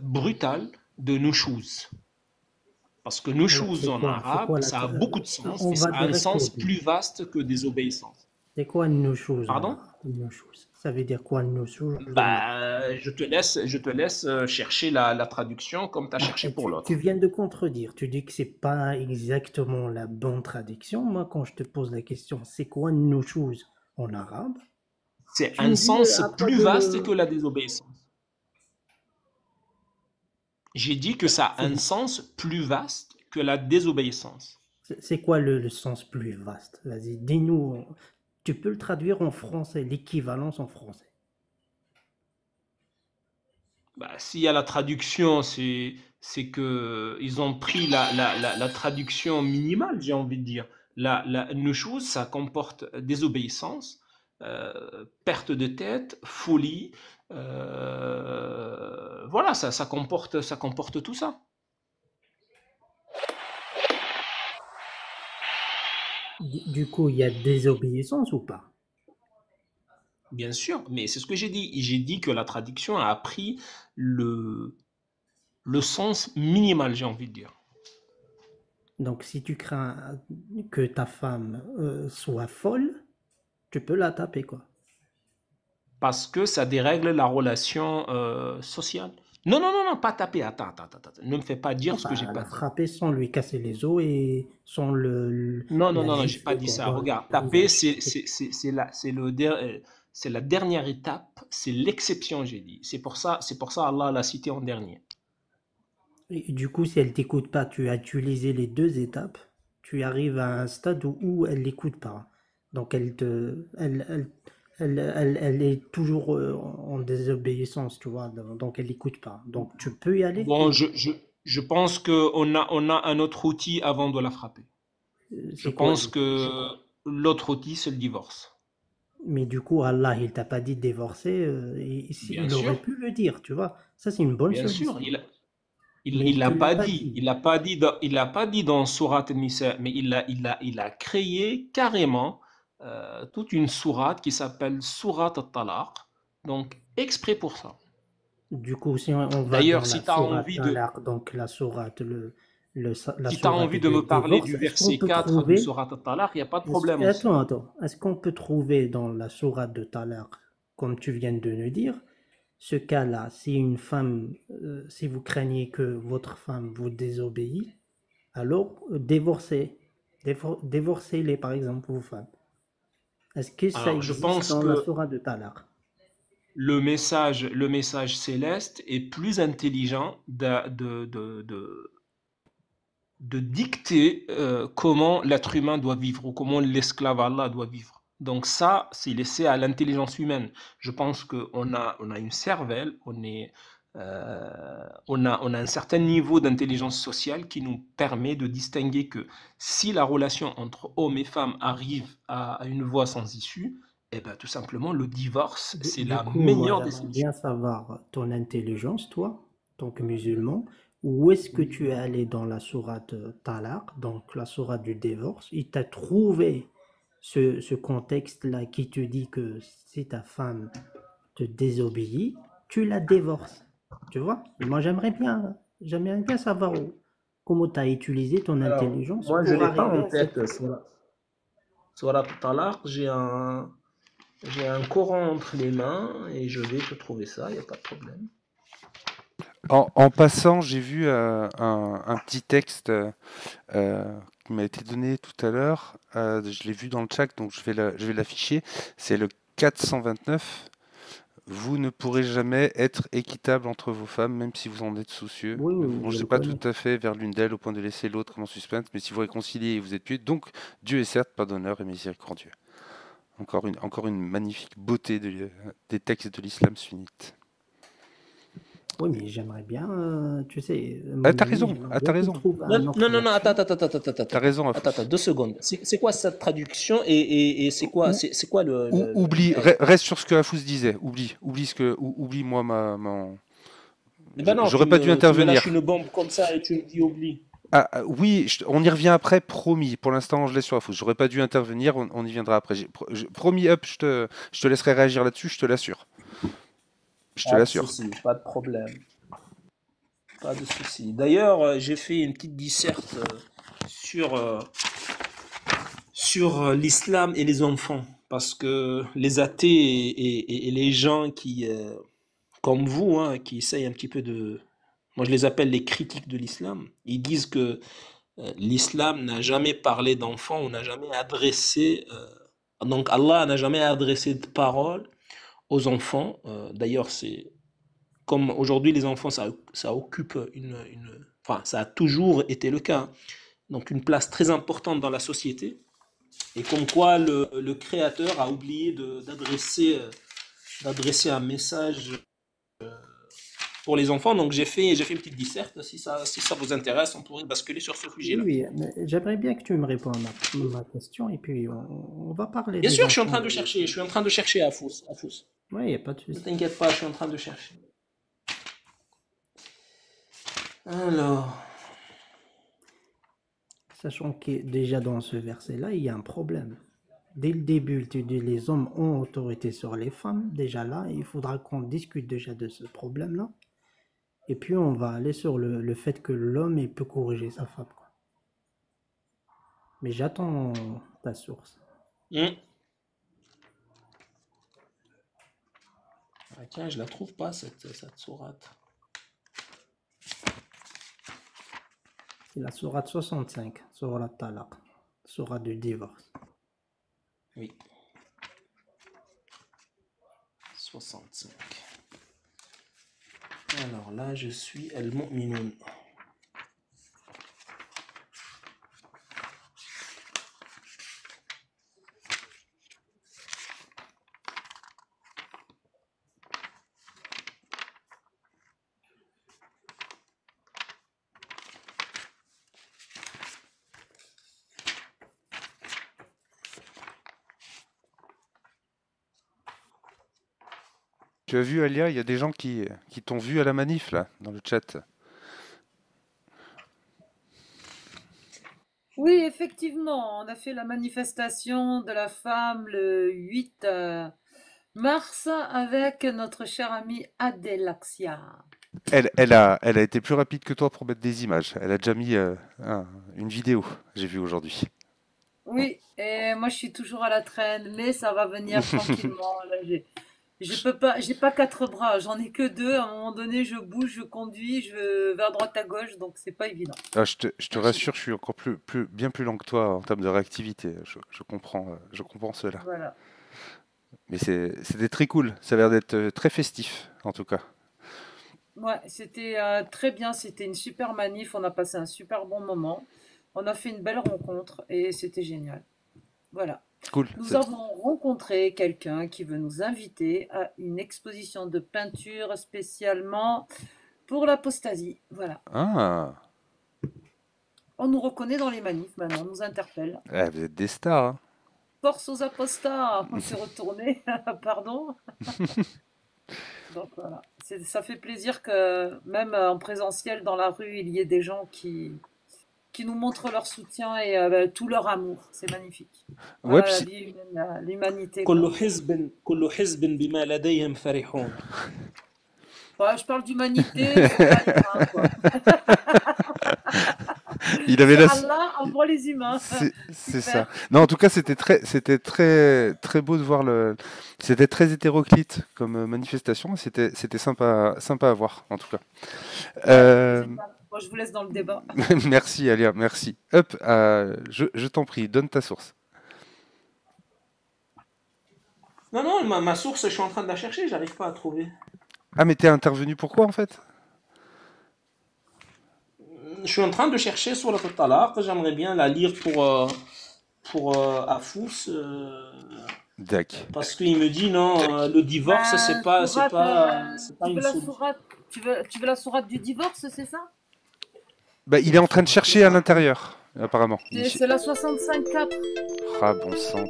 brutale de nushuz. Parce que Alors, nushuz en c'est arabe, quoi ça a beaucoup de sens on et ça va a un direct au sens but. plus vaste que désobéissance. C'est quoi nos choses en Pardon? arabe? Nos choses. Ça veut dire quoi nos choses en arabe? Bah, je te laisse chercher la traduction comme tu as Ah, cherché pour tu l'autre. viens de contredire. Tu dis que c'est pas exactement la bonne traduction. Moi, quand je te pose la question, c'est quoi nos choses en arabe? C'est Tu un me dis sens après plus de vaste que le. la désobéissance. J'ai dit que ça a C'est un sens plus vaste que la désobéissance. c'est quoi le sens plus vaste? Vas-y, dis-nous. Tu peux le traduire en français, l'équivalence en français. Bah, s'il y a la traduction, c'est que ils ont pris la traduction minimale, j'ai envie de dire. La nushuz, ça comporte désobéissance, perte de tête, folie. Voilà, ça comporte tout ça. Du coup, il y a désobéissance ou pas? Bien sûr, mais c'est ce que j'ai dit. J'ai dit que la traduction a pris le, le sens minimal, j'ai envie de dire. Donc, si tu crains que ta femme soit folle, tu peux la taper, quoi. Parce que ça dérègle la relation sociale. Non, non, non, non, pas taper. Attends. Ne me fais pas dire ce que j'ai Enfin, pas la dit. frapper sans lui casser les os et sans Non, non, la non, non, j'ai pas gifler, dit quoi, ça. dans le Regarde, taper, visage. c'est la dernière étape, c'est l'exception, j'ai dit. C'est pour ça Allah l'a cité en dernier. Et du coup, si elle t'écoute pas, tu as utilisé les deux étapes, tu arrives à un stade où elle l'écoute pas. Donc, elle est toujours en désobéissance, tu vois. Donc, elle l'écoute pas. Donc, tu peux y aller. Bon, je pense on a un autre outil avant de la frapper. Je C'est quoi pense du coup? que l'autre outil, c'est le divorce. Mais du coup, Allah, il t'a pas dit de divorcer. Bien Il aurait sûr, pu le dire, tu vois. Ça, c'est une bonne bien chose. sûr. Mais Il tu l'a l'as pas pas dit. dit. Il l'a pas dit dans Sourate Nisa, mais il a créé carrément toute une sourate qui s'appelle Sourate At-Talaq. Donc, exprès pour ça. Du coup, si on va D'ailleurs, dans la sourate Talaq, donc la sourate, la si tu as sourate envie de de me parler divorce, du est-ce qu'on verset peut 4 de trouver, Sourate At-Talaq, il n'y a pas de problème aussi. attends, est-ce qu'on peut trouver dans la sourate de Talaq, comme tu viens de nous dire, ce cas-là, si une femme, si vous craignez que votre femme vous désobéit, alors divorcez-les par exemple vos femmes. Est-ce que ça Alors, je existe pense dans la que sourate de Talaq? le message céleste est plus intelligent de dicter comment l'être humain doit vivre ou comment l'esclave Allah doit vivre. Donc ça, c'est laissé à l'intelligence humaine. Je pense on a une cervelle, on a un certain niveau d'intelligence sociale qui nous permet de distinguer que si la relation entre hommes et femmes arrive à une voie sans issue, eh ben, tout simplement, le divorce, c'est Du la coup, moi, meilleure des j'aimerais solutions. bien savoir ton intelligence, toi, en tant que musulman. Où est-ce que tu es allé dans la sourate Talaq, donc la sourate du divorce? Il t'a trouvé ce contexte-là qui te dit que si ta femme te désobéit, tu la divorces. Tu vois? Moi, j'aimerais bien savoir comment tu as utilisé ton Alors, intelligence moi, je pour l'ai pas arriver en à cette tête sur la Talaq, j'ai un Coran entre les mains et je vais te trouver ça, il n'y a pas de problème. En passant, j'ai vu un petit texte qui m'a été donné tout à l'heure. Je l'ai vu dans le chat, donc je vais l'afficher. C'est le 429. Vous ne pourrez jamais être équitable entre vos femmes, même si vous en êtes soucieux. Oui, Ne oui, vous oui, je rangez le pas tout connais. à fait vers l'une d'elles au point de laisser l'autre en suspense, mais si vous réconciliez et vous êtes pieux, donc Dieu est certes pardonneur et miséricordieux. Encore une magnifique beauté des textes de l'islam sunnite. Oui, mais j'aimerais bien, tu sais, Ah, mon t'as ami, raison, j'aimerais ah, bien t'as qu'il raison, trouve Non, une autre non, non, non, attends, version. attends, attends, attends, attends, t'as attends, raison, attends, attends, Afous. 2 secondes. C'est quoi cette traduction et c'est quoi, Ou, c'est quoi oublie, l'aide? reste sur ce que Afous disait. Oublie moi Eh ben non, j'aurais pas dû tu me lâches une intervenir. bombe comme ça et tu me dis oublie. Oui, on y revient après, promis. Pour l'instant, je laisse sur Afous. J'aurais pas dû intervenir, on y viendra après. Promis, Up, je te laisserai réagir là-dessus, je te l'assure. Je te Pas de l'assure. souci, pas de problème, pas de souci. D'ailleurs, j'ai fait une petite disserte sur, l'islam et les enfants. Parce que les athées et les gens qui, comme vous, hein, qui essayent un petit peu de... Moi, je les appelle les critiques de l'islam. Ils disent que l'islam n'a jamais parlé d'enfants, on n'a jamais adressé... donc Allah n'a jamais adressé de parole aux enfants. D'ailleurs, c'est comme aujourd'hui les enfants, ça occupe enfin, ça a toujours été le cas, hein. Donc une place très importante dans la société. Et comme quoi le créateur a oublié d'adresser un message pour les enfants. Donc j'ai fait une petite disserte. Si ça vous intéresse, on pourrait basculer sur ce Oui, sujet-là. oui, mais j'aimerais bien que tu me répondes à ma question et puis on va parler Bien des sûr, je suis en enfants train de et chercher. Je suis en train de chercher à Fous. oui, il n'y a pas de Ne souci. t'inquiète pas, je suis en train de chercher. Alors, Sachant que déjà dans ce verset-là, il y a un problème. Dès le début, tu dis les hommes ont autorité sur les femmes. Déjà là, il faudra qu'on discute déjà de ce problème-là. Et puis on va aller sur le fait que l'homme il peut corriger sa femme, quoi. Mais j'attends ta source. hmm. Ah, tiens, je la trouve pas cette sourate. C'est la sourate 65, sourate Talaq, sourate du divorce. Oui, 65. Alors là, je suis Al-Mu'minun. Tu as vu, Alia, il y a des gens qui t'ont vu à la manif, là, dans le chat. Oui, effectivement, on a fait la manifestation de la femme le 8 mars avec notre chère amie Adelaxia. Elle a été plus rapide que toi pour mettre des images. Elle a déjà mis une vidéo, j'ai vu aujourd'hui. Oui, et moi je suis toujours à la traîne, mais ça va venir tranquillement. Là, je peux pas, j'ai pas 4 bras, j'en ai que 2. À un moment donné, je bouge, je conduis, je vais vers droite à gauche, donc c'est pas évident. Je te rassure, je suis encore bien plus lent que toi en termes de réactivité. Je comprends cela. Voilà. Mais c'était très cool. Ça a l'air d'être très festif, en tout cas. Ouais, c'était très bien, c'était une super manif, on a passé un super bon moment, on a fait une belle rencontre et c'était génial. Voilà. Cool. Nous avons rencontré quelqu'un qui veut nous inviter à une exposition de peinture spécialement pour l'apostasie. Voilà. Ah, On nous reconnaît dans les manifs maintenant, on nous interpelle. vous êtes des stars, hein. Force aux apostats, on s'est retourné, pardon. Donc voilà, ça fait plaisir que même en présentiel dans la rue, il y ait des gens qui nous montrent leur soutien et tout leur amour. C'est magnifique. Ouais, Voilà la puis vie humaine, l'humanité, quoi. كل حزب بما لديهم فرحون. Ouais, je parle d'humanité, faut pas aller loin, quoi. il avait C'est la... Allah envoie les humains. C'est ça. Super. Non, en tout cas, c'était très, très beau de voir le. C'était très hétéroclite comme manifestation. C'était sympa à voir, en tout cas. Ouais, c'est ça. Bon, je vous laisse dans le débat. Merci, Alia, merci. Hop, je t'en prie, donne ta source. Non, non, ma source, je suis en train de la chercher, j'arrive pas à trouver. Ah, mais t'es intervenu pourquoi en fait? Je suis en train de chercher sur le Talaq, j'aimerais bien la lire pour Afous, Dac. parce qu'il me dit non, le divorce, Ben, sourate, c'est pas tu veux une la solution. sourate, tu veux la sourate du divorce, c'est ça? Bah, il est en train de chercher à l'intérieur, apparemment. C'est la 65.4. Ah, bon sang.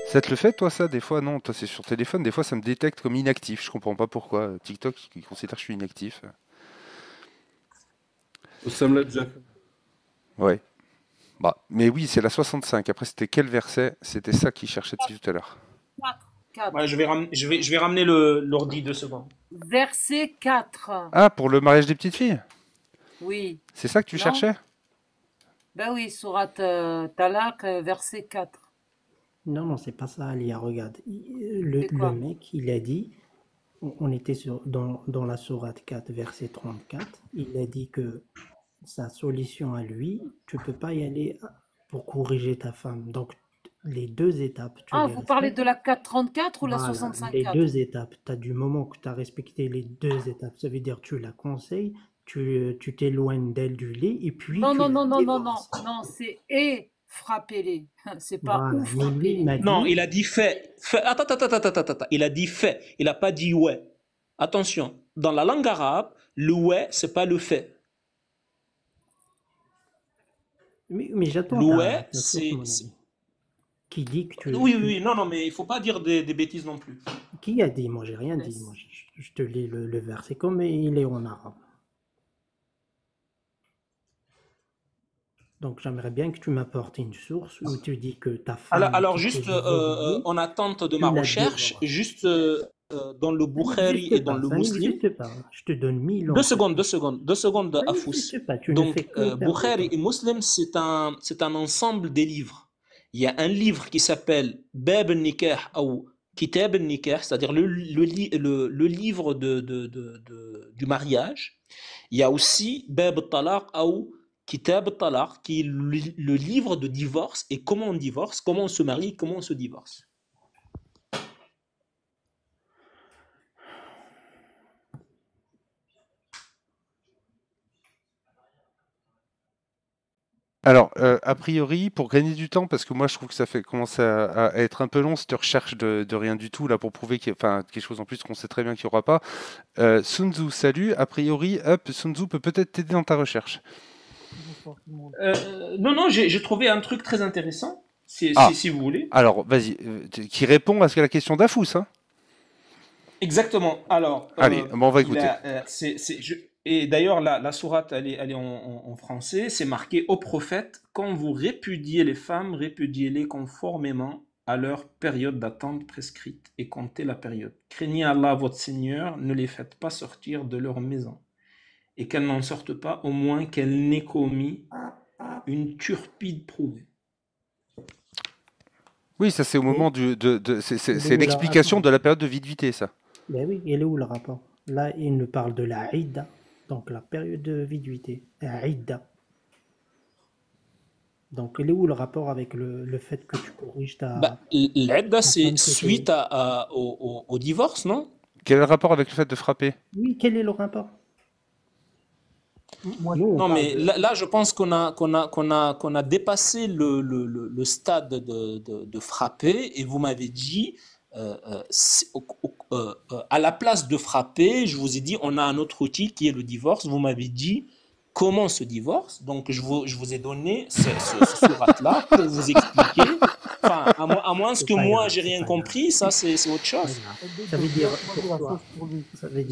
Ça te le fait, toi, ça, des fois? Non, toi, c'est sur téléphone. Des fois, ça me détecte comme inactif. Je comprends pas pourquoi. TikTok, il considère que je suis inactif. Ça me l'a déjà fait. Ouais. Bah, mais oui, c'est la 65. Après, c'était quel verset? C'était ça qu'il cherchait depuis tout à l'heure. 4. Ouais, je vais ramener l'ordi 2 secondes. Verset 4. Ah, pour le mariage des petites filles? Oui. C'est ça que tu Non? cherchais? Ben oui, sourate Talaq, verset 4. Non, non, c'est pas ça, Alia. Regarde, C'est le quoi? mec, il a dit, on était dans la sourate 4, verset 34. Il a dit que sa solution à lui, tu peux pas y aller pour corriger ta femme. Donc, les deux étapes, tu Ah, les vous parlez respectes. de la 434 ou la Voilà, 65.4? les deux étapes. Tu as du moment que tu as respecté les deux étapes, ça veut dire tu la conseilles, tu t'éloignes d'elle du lit et puis Non, tu non, la non, non, non, non, divorces. non, c'est et frappez-les. C'est pas Voilà, ou mais lui, il frappez-les. m'a Non, dit, il a dit fait. Attends, attends, attends, attends, attends. Il a dit fait. Il a pas dit ouais. Attention, dans la langue arabe, le ouais, c'est pas le fait. mais j'attends Le ouais, ta source, mon ami, qui dit que Oui, oui, oui, non, non, mais il faut pas dire des bêtises non plus. Qui a dit? Moi, j'ai rien dit. Moi, je te lis le verset comme il est en arabe. Donc, j'aimerais bien que tu m'apportes une source où tu dis que ta femme Alors qui s'est juste divorcée, en attente de tu ma la recherche, divorces. juste dans le Ça Bukhari et n'existe dans pas, le ça Muslim. n'existe pas. Je te donne 1000 ans. 2 secondes, 2 secondes, 2 secondes Ça Afous. n'existe pas, tu ne Donc fais que perdre Bukhari le temps. et Muslim, c'est un ensemble des livres. Il y a un livre qui s'appelle Bab al-Nikah ou Kitab al-Nikah, c'est-à-dire le livre du mariage. Il y a aussi Bab al-Talaq ou Kitab al-Talaq, qui est le livre de divorce et comment on divorce, comment on se marie, comment on se divorce. Alors, a priori, pour gagner du temps, parce que moi je trouve que ça commence à être un peu long cette recherche de rien du tout là pour prouver enfin quelque chose en plus qu'on sait très bien qu'il n'y aura pas. Sun Tzu, salut. A priori, Sun Tzu peut peut-être t'aider dans ta recherche. Bonsoir tout le monde. Non, non, j'ai trouvé un truc très intéressant, Ah. si vous voulez. Alors, vas-y, qui répond à la question d'Afous, hein? Exactement. Alors, Allez, bon, on va écouter. et d'ailleurs, la sourate, elle est en français. C'est marqué au prophète, quand vous répudiez les femmes, répudiez-les conformément à leur période d'attente prescrite et comptez la période. Craignez Allah, votre Seigneur, ne les faites pas sortir de leur maison et qu'elles n'en sortent pas, au moins qu'elles n'aient commis une turpide prouvée. Oui, ça c'est au moment c'est l'explication de la période de viduité, ça. Ben oui, il est où le rapport? Là, il nous parle de la Idda, donc la période de viduité. La Idda. Donc, il est où le rapport avec le fait que tu corriges ta... L'Idda, c'est suite au divorce, non? Quel est le rapport avec le fait de frapper? Oui, quel est le rapport? Non, mais là, je pense qu'on a dépassé le stade de frapper et vous m'avez dit, à la place de frapper, je vous ai dit, on a un autre outil qui est le divorce. Vous m'avez dit comment on se divorce. Donc, je vous ai donné ce surat-là pour vous expliquer. Enfin, à moins que moi, j'ai rien compris, ça, c'est autre chose. Ça veut dire, ça veut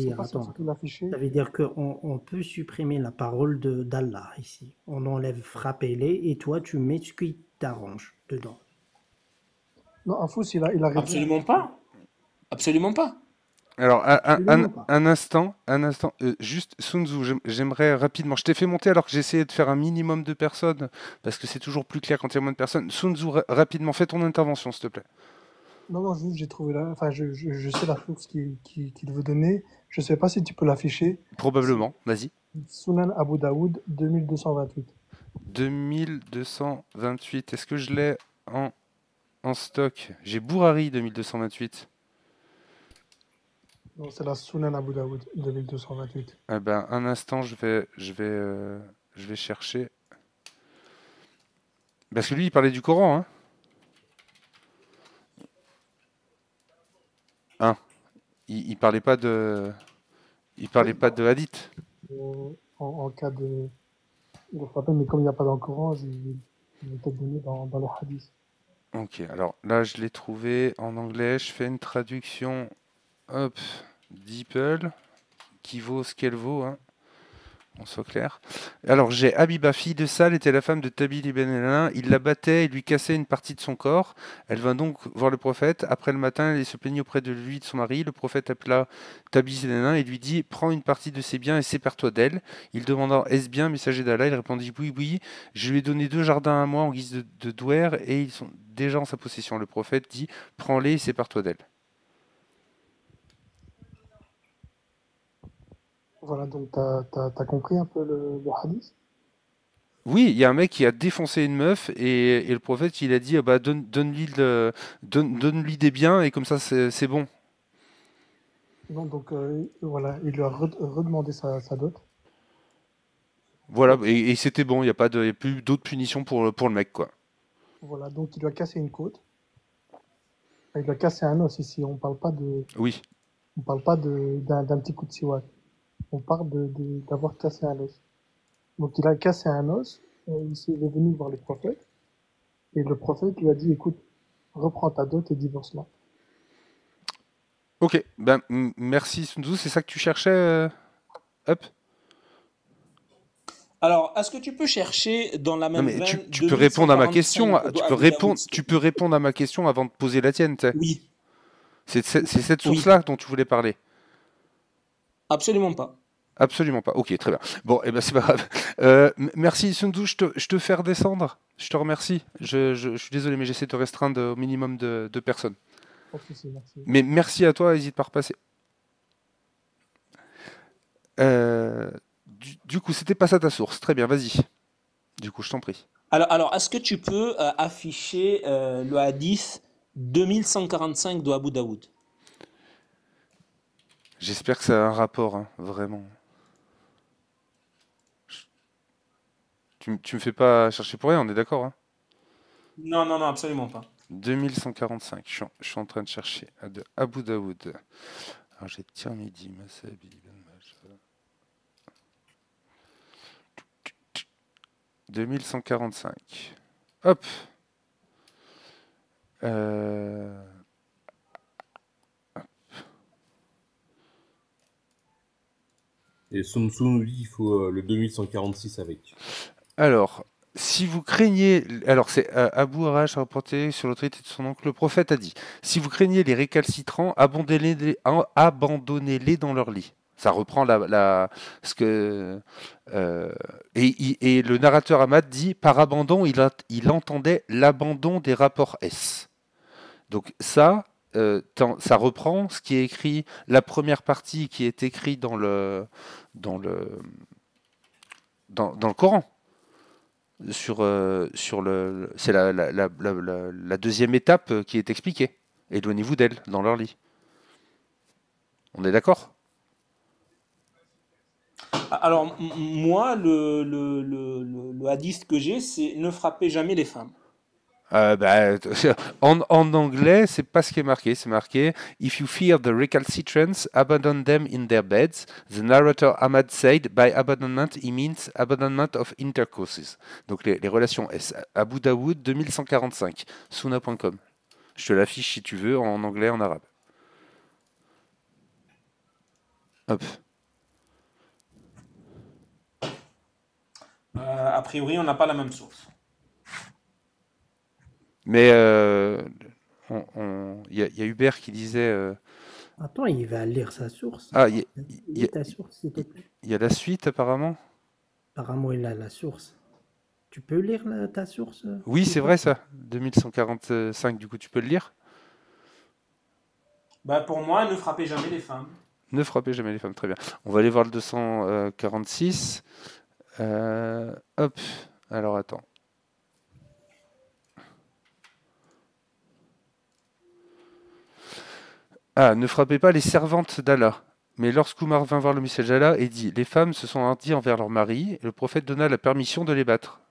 dire qu'on peut supprimer la parole d'Allah ici. On enlève frappez-les et toi, tu mets ce qui t'arrange dedans. Non, Afous, il a raison. Absolument pas. Absolument pas. Alors, un instant, juste Sun Tzu, j'aimerais rapidement, je t'ai fait monter alors que j'essayais de faire un minimum de personnes, parce que c'est toujours plus clair quand il y a moins de personnes. Sun Tzu, rapidement, fais ton intervention, s'il te plaît. Non, juste j'ai trouvé là, enfin, je sais la source qu'il veut donner, je sais pas si tu peux l'afficher. Probablement, vas-y. Sunan Abu Daoud, 2228. 2228, est-ce que je l'ai en en stock. J'ai Bourari 2228. Non, c'est la Sunan Abu Daoud 2228. Eh ben, un instant, je vais chercher. Parce que lui, il parlait du Coran, hein. Hein. Il parlait pas de, il parlait Oui, pas de hadith. en cas de frappé, mais comme il n'y a pas dans le Coran, je vais peut-être donner dans les hadiths. Ok, alors là, je l'ai trouvé en anglais. Je fais une traduction. Hop, DeepL, qui vaut ce qu'elle vaut, hein. On soit clair. Alors j'ai Habiba, fille de Sal, était la femme de Tabith ibn Elin. Il la battait et lui cassait une partie de son corps. Elle vint donc voir le prophète. Après le matin, elle se plaignit auprès de lui de son mari. Le prophète appela Tabith ibn Elin et lui dit: Prends une partie de ses biens et sépare-toi d'elle. Il demanda: Est-ce bien, messager d'Allah? Il répondit: Oui, oui. Je lui ai donné 2 jardins à moi en guise de douaire et ils sont déjà en sa possession. Le prophète dit: Prends-les et sépare-toi d'elle. Voilà, donc t'as compris un peu le hadith? Oui, il y a un mec qui a défoncé une meuf et le prophète il a dit: Ah bah donne-lui des biens et comme ça c'est bon. Non, donc voilà, il lui a redemandé sa dot. Voilà, et c'était bon, il y a plus d'autres punitions pour le mec, quoi. Voilà, donc il lui a cassé une côte. Il lui a cassé un os ici. Oui. On parle pas d'un petit coup de siwak. On parle d'avoir cassé un os. Donc il a cassé un os. Il est venu voir le prophète. Et le prophète lui a dit: Écoute, reprends ta dot et divorce-la. Ok, ben merci Sunzu, c'est ça que tu cherchais, hop? Alors, est-ce que tu peux chercher dans la Non même mais veine tu peux répondre à ma question, 2145 de Abu Daoud, s'il te tu plaît? peux répondre à ma question avant de poser la tienne, tu sais. Oui, C'est cette oui, source-là dont tu voulais parler. absolument pas. Absolument pas. Ok, très bien. Bon, et ben c'est pas grave. Merci Sunzu, je te fais redescendre. Je te remercie. Je suis désolé, mais j'essaie de te restreindre au minimum de personnes. Pas de souci, merci. Mais merci à toi, n'hésite pas à repasser. Du coup, c'était pas ça ta source. Très bien, vas-y. Du coup, je t'en prie. Alors est-ce que tu peux afficher le hadith 2145 de Abu Daoud? J'espère que ça a un rapport, hein, vraiment. Tu me fais pas chercher pour rien, on est d'accord, hein. Non, non, non, absolument pas. 2145, je suis en train de chercher. De Abu Daoud. Alors j'ai Tirmidhi, Masabi, Ibn Majah. 2145. Hop. Euh, Et Sun Tzu nous dit qu'il faut le 2146 avec. Alors, si vous craignez, alors c'est Abu Arash rapporté sur l'autorité de son oncle, le prophète a dit: si vous craignez les récalcitrants, abandonnez-les dans leur lit. Ça reprend ce que et le narrateur Ahmad dit: par abandon, il entendait l'abandon des rapports S. Donc ça, ça reprend ce qui est écrit, la première partie qui est écrite dans le dans le Coran. C'est la deuxième étape qui est expliquée. Éloignez-vous d'elle dans leur lit. On est d'accord? Alors, moi, le hadith que j'ai, c'est ne frappez jamais les femmes. Bah, en anglais, c'est pas ce qui est marqué. C'est marqué: If you fear the recalcitrants, abandon them in their beds. The narrator Ahmad said, by abandonment, he means abandonment of intercourses. Donc les relations S. Abu Daoud 2145, Suna.com. Je te l'affiche si tu veux, en anglais, en arabe. Hop. A priori, on n'a pas la même source. Mais il y a Hubert qui disait Attends, il va lire sa source. ah, Lis ta source, s'il te plaît. y a la suite apparemment. Apparemment, il a la source. Tu peux lire ta source, Oui, s'il c'est te vrai plaît? ça. 2145, du coup, tu peux le lire. Bah, pour moi, ne frappez jamais les femmes. Ne frappez jamais les femmes, très bien. On va aller voir le 246. Hop, alors attends. Ah, ne frappez pas les servantes d'Allah. Mais lorsqu'Oumar vint voir le message d'Allah et dit, les femmes se sont hardies envers leur mari, et le prophète donna la permission de les battre.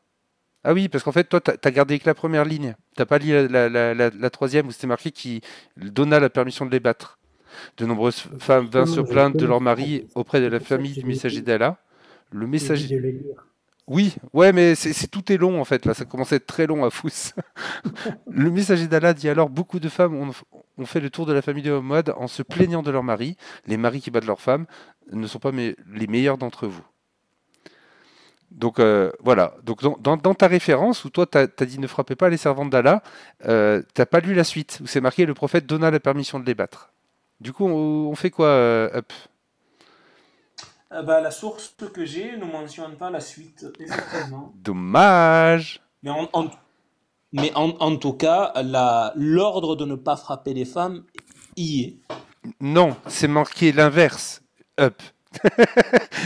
Ah oui, parce qu'en fait, toi, t'as gardé que la première ligne. T'as pas lu la troisième où c'était marqué qui donna la permission de les battre. De nombreuses femmes vinrent se Justement, je plaindre de connais leur ce mari hadith. auprès de C'est la pour ça que famille du messager d'Allah. Le je t'ai dit messager... de le lire. Oui, ouais, mais tout est long en fait, là, ça commence à être très long à Fous. Le messager d'Allah dit alors, beaucoup de femmes ont fait le tour de la famille de Muhammad en se plaignant de leur mari. Les maris qui battent leurs femmes ne sont pas les meilleurs d'entre vous. Donc voilà, donc dans ta référence, où toi t'as dit ne frappez pas les servantes d'Allah, t'as pas lu la suite, où c'est marqué le prophète donna la permission de les battre. Du coup, on fait quoi, Up? Bah, la source que j'ai ne mentionne pas la suite, effectivement. Dommage. Mais en tout cas, l'ordre de ne pas frapper les femmes y est. Non, c'est marqué l'inverse, Up.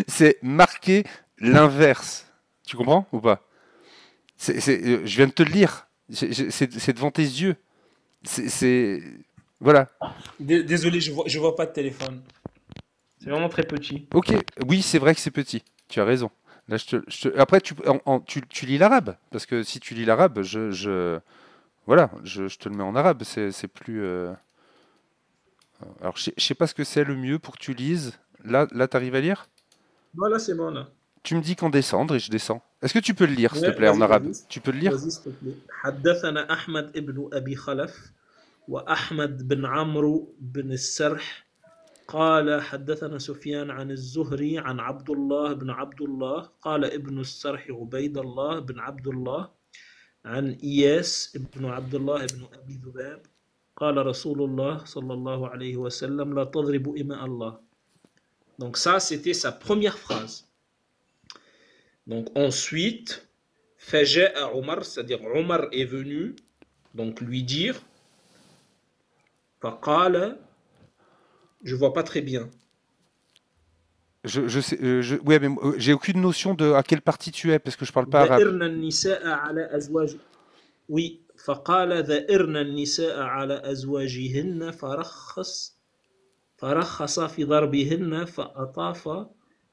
C'est marqué l'inverse. Tu comprends ou pas? Je viens de te le lire. C'est devant tes yeux. Voilà. Désolé, je vois pas de téléphone. C'est vraiment très petit. Ok. Oui, c'est vrai que c'est petit. Tu as raison. Là, après, tu lis l'arabe. Parce que si tu lis l'arabe, voilà, je te le mets en arabe. C'est plus. Alors, je sais pas ce que c'est le mieux pour que tu lises. Là, t'arrives à lire? Voilà, c'est bon là. Tu me dis qu'en descendre et je descends. Est-ce que tu peux le lire, s'il te Ouais, plaît, en arabe? vas-y. Tu peux le lire? Vas-y, s'il te plaît. حدثنا أحمد ابن أبي خلف وأحمد بن عمرو بن السرح قال حدثنا سفيان عن الزهري عن عبد الله بن عبد الله قال ابن السرح عبيد الله بن عبد الله عن إياس بن عبد الله بن أبي ذباب قال رسول الله صلى الله عليه وسلم لا تضربوا إماء الله. Donc ça, c'était sa première phrase. Donc ensuite, Faja'a Omar, c'est-à-dire Omar est venu, donc lui dire, Faqala, je vois pas très bien. Je sais, ouais, mais j'ai aucune notion de à quelle partie tu es parce que je parle pas arabe. ذَئِرْنَ النِّسَاءَ على أزواج. Oui, فقال ذَئِرْنَ النِّسَاءَ على أزواجهن فرخص في ضربهن فأطاف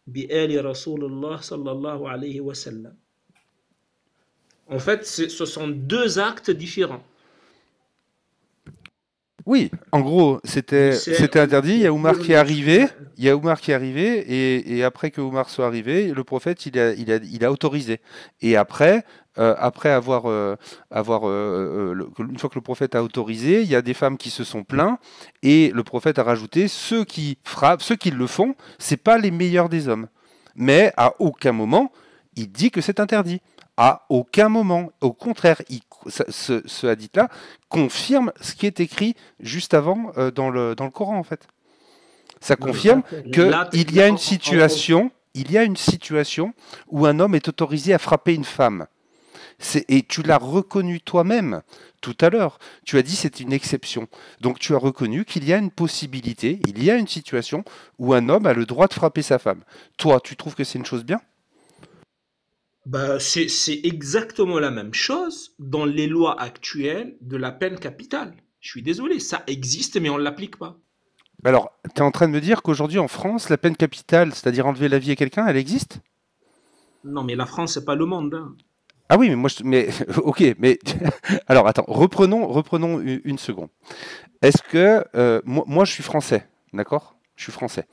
بآل رسول الله صلى الله عليه وسلم. En fait, ce sont deux actes différents. Oui, en gros, c'était interdit. Il y a Oumar qui est arrivé. Il y a Oumar qui est arrivé et après que Oumar soit arrivé, le prophète il a autorisé. Et après avoir une fois que le prophète a autorisé, il y a des femmes qui se sont plaintes et le prophète a rajouté ceux qui frappent, ceux qui le font, c'est pas les meilleurs des hommes. Mais à aucun moment il dit que c'est interdit. À aucun moment. Au contraire, ce hadith-là confirme ce qui est écrit juste avant dans le Coran, en fait. Ça confirme qu'il y a une situation, où un homme est autorisé à frapper une femme. Et tu l'as reconnu toi-même tout à l'heure. Tu as dit que c'est une exception. Donc tu as reconnu qu'il y a une possibilité, il y a une situation où un homme a le droit de frapper sa femme. Toi, tu trouves que c'est une chose bien ? Bah, c'est exactement la même chose dans les lois actuelles de la peine capitale. Je suis désolé, ça existe, mais on ne l'applique pas. Alors, tu es en train de me dire qu'aujourd'hui en France, la peine capitale, c'est-à-dire enlever la vie à quelqu'un, elle existe ? Non, mais la France, c'est pas le monde. Hein. Ah oui, ok, mais alors attends, reprenons une seconde. Est-ce que moi je suis français, d'accord ? Je suis français.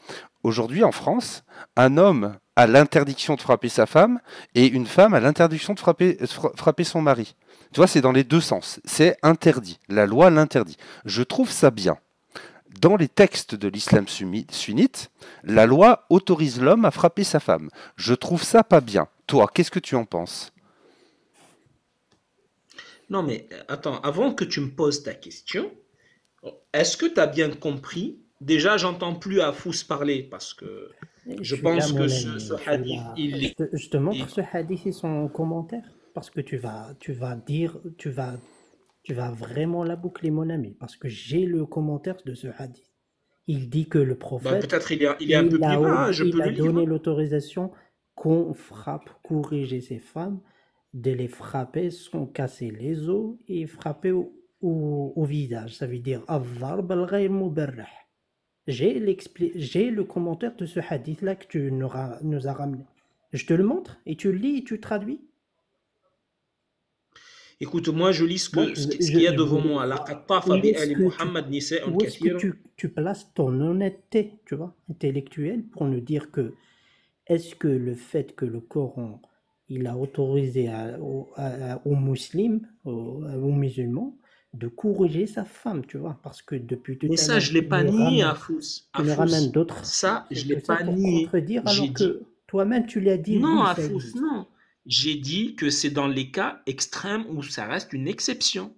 Aujourd'hui en France, un homme a l'interdiction de frapper sa femme et une femme a l'interdiction de frapper son mari. Tu vois, c'est dans les deux sens. C'est interdit. La loi l'interdit. Je trouve ça bien. Dans les textes de l'islam sunnite, la loi autorise l'homme à frapper sa femme. Je trouve ça pas bien. Toi, qu'est-ce que tu en penses ? Non, mais attends, avant que tu me poses ta question, est-ce que tu as bien compris? Déjà, j'entends plus Afous parler parce que je pense que ce hadith, je te montre ce hadith et son commentaire parce que tu vas vraiment la boucler, mon ami, parce que j'ai le commentaire de ce hadith. Il dit que le prophète, peut-être il est un peu plus bas, je peux le lire. Il a donné l'autorisation qu'on frappe, corriger ces femmes, de les frapper sans casser les os et frapper au visage. Ça veut dire الضرب الغير مبرح. J'ai le commentaire de ce hadith-là que tu nous as ramené. Je te le montre et tu le lis et tu traduis. Écoute, moi je lis Moi, ce qu'il y a je devant voulais moi. voir لقد طاف où est-ce بآل que tu, محمد نساء où est-ce que كثيرا. tu places ton honnêteté, tu vois, intellectuelle, pour nous dire que est-ce que le fait que le Coran il a autorisé aux musulmans, aux musulmans, de corriger sa femme, tu vois, parce que depuis tout Mais à ça, l'heure, je l'ai pas nié, Afous. tu me ramènes Afous, d'autres, ça, je l'ai tout ça pas pour nié. contredire, J'ai alors dit que toi-même tu l'as dit, non, oui, ça Afous, existe. non. J'ai dit que c'est dans les cas extrêmes où ça reste une exception.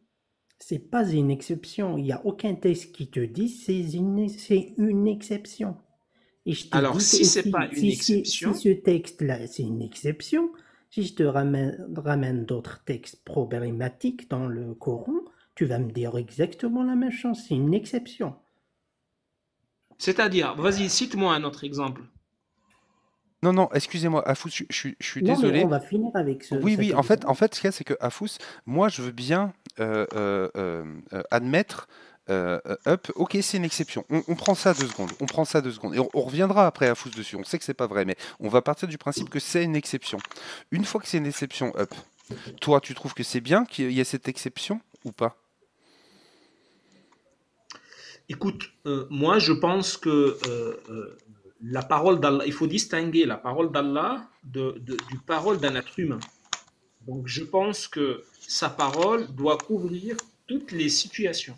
C'est pas une exception. Il n'y a aucun texte qui te dit c'est une exception. Et je te Alors, dis si c'est aussi, pas une si exception, ce texte-là, c'est une exception, si je te ramène d'autres textes problématiques dans le Coran, tu vas me dire exactement la même chose. C'est une exception. c'est-à-dire, vas-y, cite-moi un autre exemple. Non, non, excusez-moi, Afous, je suis Non, mais désolé. on va finir avec Oui, cet oui, en fait, exemple. ce qu'il y a, c'est que Afous, moi, je veux bien admettre, ok, c'est une exception. On prend ça 2 secondes. On prend ça 2 secondes. Et on reviendra après Afous dessus. On sait que c'est pas vrai, mais on va partir du principe que c'est une exception. Une fois que c'est une exception, toi, tu trouves que c'est bien qu'il y ait cette exception ou pas? Écoute, moi je pense que la parole d'Allah, il faut distinguer la parole d'Allah du parole d'un être humain. Donc je pense que sa parole doit couvrir toutes les situations.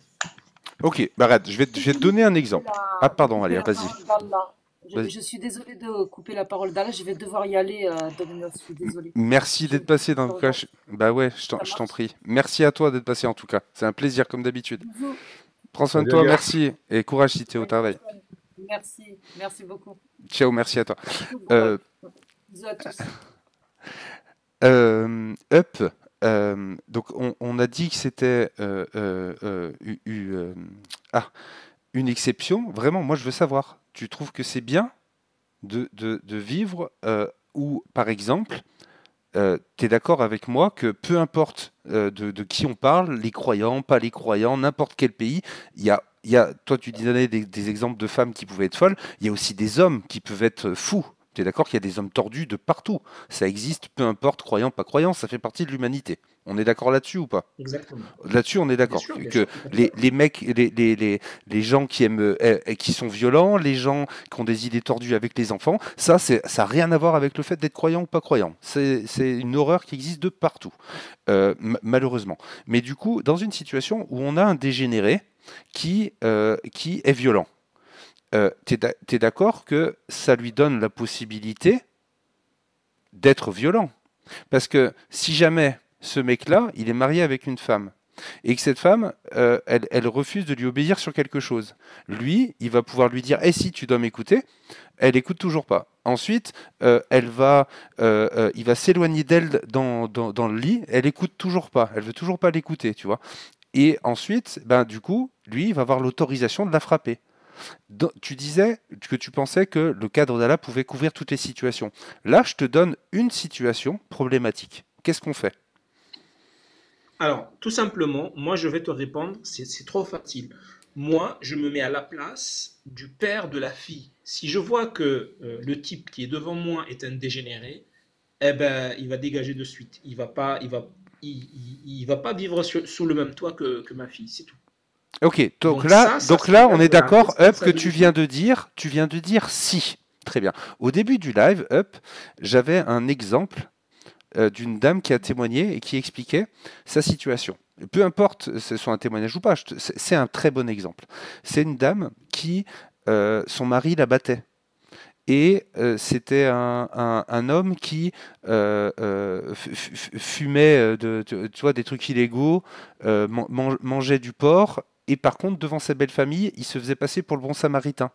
Ok, bah arrête, je vais te donner un exemple. Ah, pardon, allez, La vas-y. parole d'Allah. Vas-y. Je suis désolée de couper la parole d'Allah. Je vais devoir y aller, Dominos. Je suis désolée. Merci d'être passé dans le cas. Bah ouais, je Ça t'en marche. prie. Merci à toi d'être passé en tout cas. C'est un plaisir comme d'habitude. Bisous. Prends soin de Salut, toi, gars. merci. Et courage si tu es au travail. Merci. Merci beaucoup. Ciao, merci à toi. Bisous, Euh, Bisous à tous. Up, donc on a dit que c'était une exception. Vraiment, moi je veux savoir, tu trouves que c'est bien de vivre où, par exemple, tu es d'accord avec moi que peu importe de qui on parle, les croyants, pas les croyants, n'importe quel pays, toi tu donnais des exemples de femmes qui pouvaient être folles, il y a aussi des hommes qui peuvent être fous. Tu es d'accord qu'il y a des hommes tordus de partout. Ça existe, peu importe, croyants, pas croyants, ça fait partie de l'humanité. On est d'accord là-dessus ou pas? Exactement. Là-dessus, on est d'accord. Bien Que sûr, tout à fait. les mecs, les gens qui aiment, qui sont violents, les gens qui ont des idées tordues avec les enfants, ça n'a rien à voir avec le fait d'être croyant ou pas croyant. C'est une horreur qui existe de partout, malheureusement. Mais du coup, dans une situation où on a un dégénéré qui est violent, tu es d'accord que ça lui donne la possibilité d'être violent? Parce que si jamais ce mec-là, il est marié avec une femme, et que cette femme, elle refuse de lui obéir sur quelque chose, lui, il va pouvoir lui dire « Eh si, tu dois m'écouter », elle écoute toujours pas. Ensuite, il va s'éloigner d'elle dans le lit, elle écoute toujours pas, elle veut toujours pas l'écouter, tu vois. Et ensuite, ben, du coup, lui, il va avoir l'autorisation de la frapper. Tu disais que tu pensais que le cadre d'Allah pouvait couvrir toutes les situations. Là, je te donne une situation problématique. Qu'est-ce qu'on fait? Alors, tout simplement, moi je vais te répondre, c'est trop facile. Moi, je me mets à la place du père de la fille. Si je vois que le type qui est devant moi est un dégénéré, eh ben, il va dégager de suite. Il va pas vivre sous le même toit que ma fille, c'est tout. Ok, donc Donc là, ça on est relève de la d'accord, Up, que tu viens responsabilité. de dire si. Très bien. Au début du live, Up, j'avais un exemple d'une dame qui a témoigné et qui expliquait sa situation. Peu importe ce soit un témoignage ou pas, c'est un très bon exemple. C'est une dame qui, son mari la battait. Et c'était un homme qui fumait tu vois, des trucs illégaux, mangeait du porc, et par contre, devant sa belle famille, il se faisait passer pour le bon samaritain.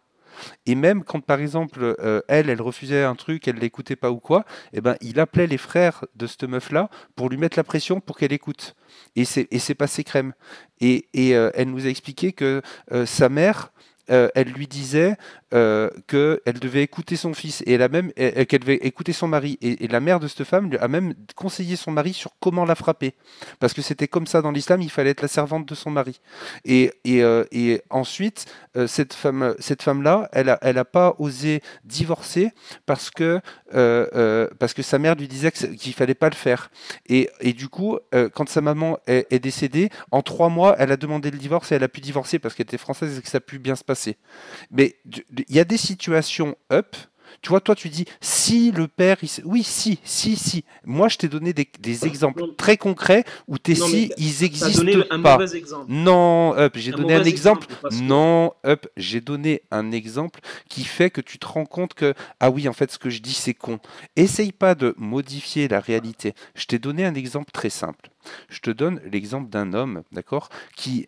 Et même quand, par exemple, elle refusait un truc, elle l'écoutait pas ou quoi, eh ben, il appelait les frères de cette meuf-là pour lui mettre la pression pour qu'elle écoute. Et c'est passé crème. Et elle nous a expliqué que sa mère, elle lui disait qu'elle devait écouter son fils et qu'elle devait écouter son mari. Et la mère de cette femme lui a même conseillé son mari sur comment la frapper. Parce que c'était comme ça dans l'islam, il fallait être la servante de son mari. Et ensuite, cette femme-là, elle a pas osé divorcer parce que sa mère lui disait qu'il fallait pas le faire. Et du coup, quand sa maman est décédée, en 3 mois, elle a demandé le divorce et elle a pu divorcer parce qu'elle était française et que ça a pu bien se passer. Mais il y a des situations up. Tu vois, toi, tu dis si le père, oui, si. Moi, je t'ai donné des exemples Non, très concrets où tes non, mais si, ils t'as donné n'existent un pas. mauvais exemple. Non, Up, j'ai Un donné un mauvais exemple. exemple parce que Non, Up, j'ai donné un exemple qui fait que tu te rends compte que, ah oui, en fait, ce que je dis, c'est con. Essaye pas de modifier la réalité. Je t'ai donné un exemple très simple. Je te donne l'exemple d'un homme, d'accord, qui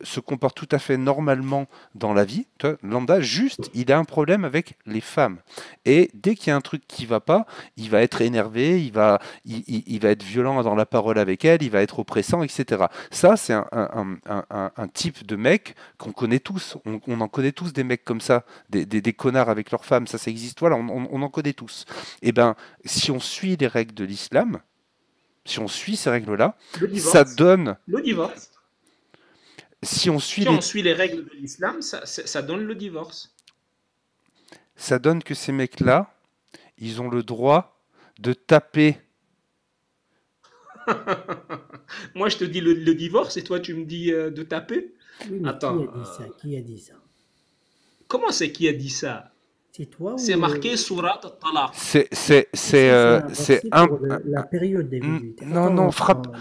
se comporte tout à fait normalement dans la vie, toi, lambda, juste, il a un problème avec les femmes. Et dès qu'il y a un truc qui va pas, il va être énervé, il va être violent dans la parole avec elle, il va être oppressant, etc. Ça, c'est un type de mec qu'on connaît tous. On en connaît tous des mecs comme ça, des connards avec leurs femmes, ça existe. Voilà, on en connaît tous. Et ben, si on suit les règles de l'islam, si on suit ces règles-là, le ça divorce, donne, le divorce, si on suit si on les, suit les règles de l'islam, ça donne le divorce. ça donne que ces mecs-là, ils ont le droit de taper. Moi, je te dis le divorce et toi, tu me dis de taper. Oui, mais qui Attends, a dit ça? Qui a dit ça? comment c'est qui a dit ça? C'est toi C'est ou marqué Surat al-Talaq. C'est ça, c'est un c'est verset pour la période des viduités. non, Attends, non,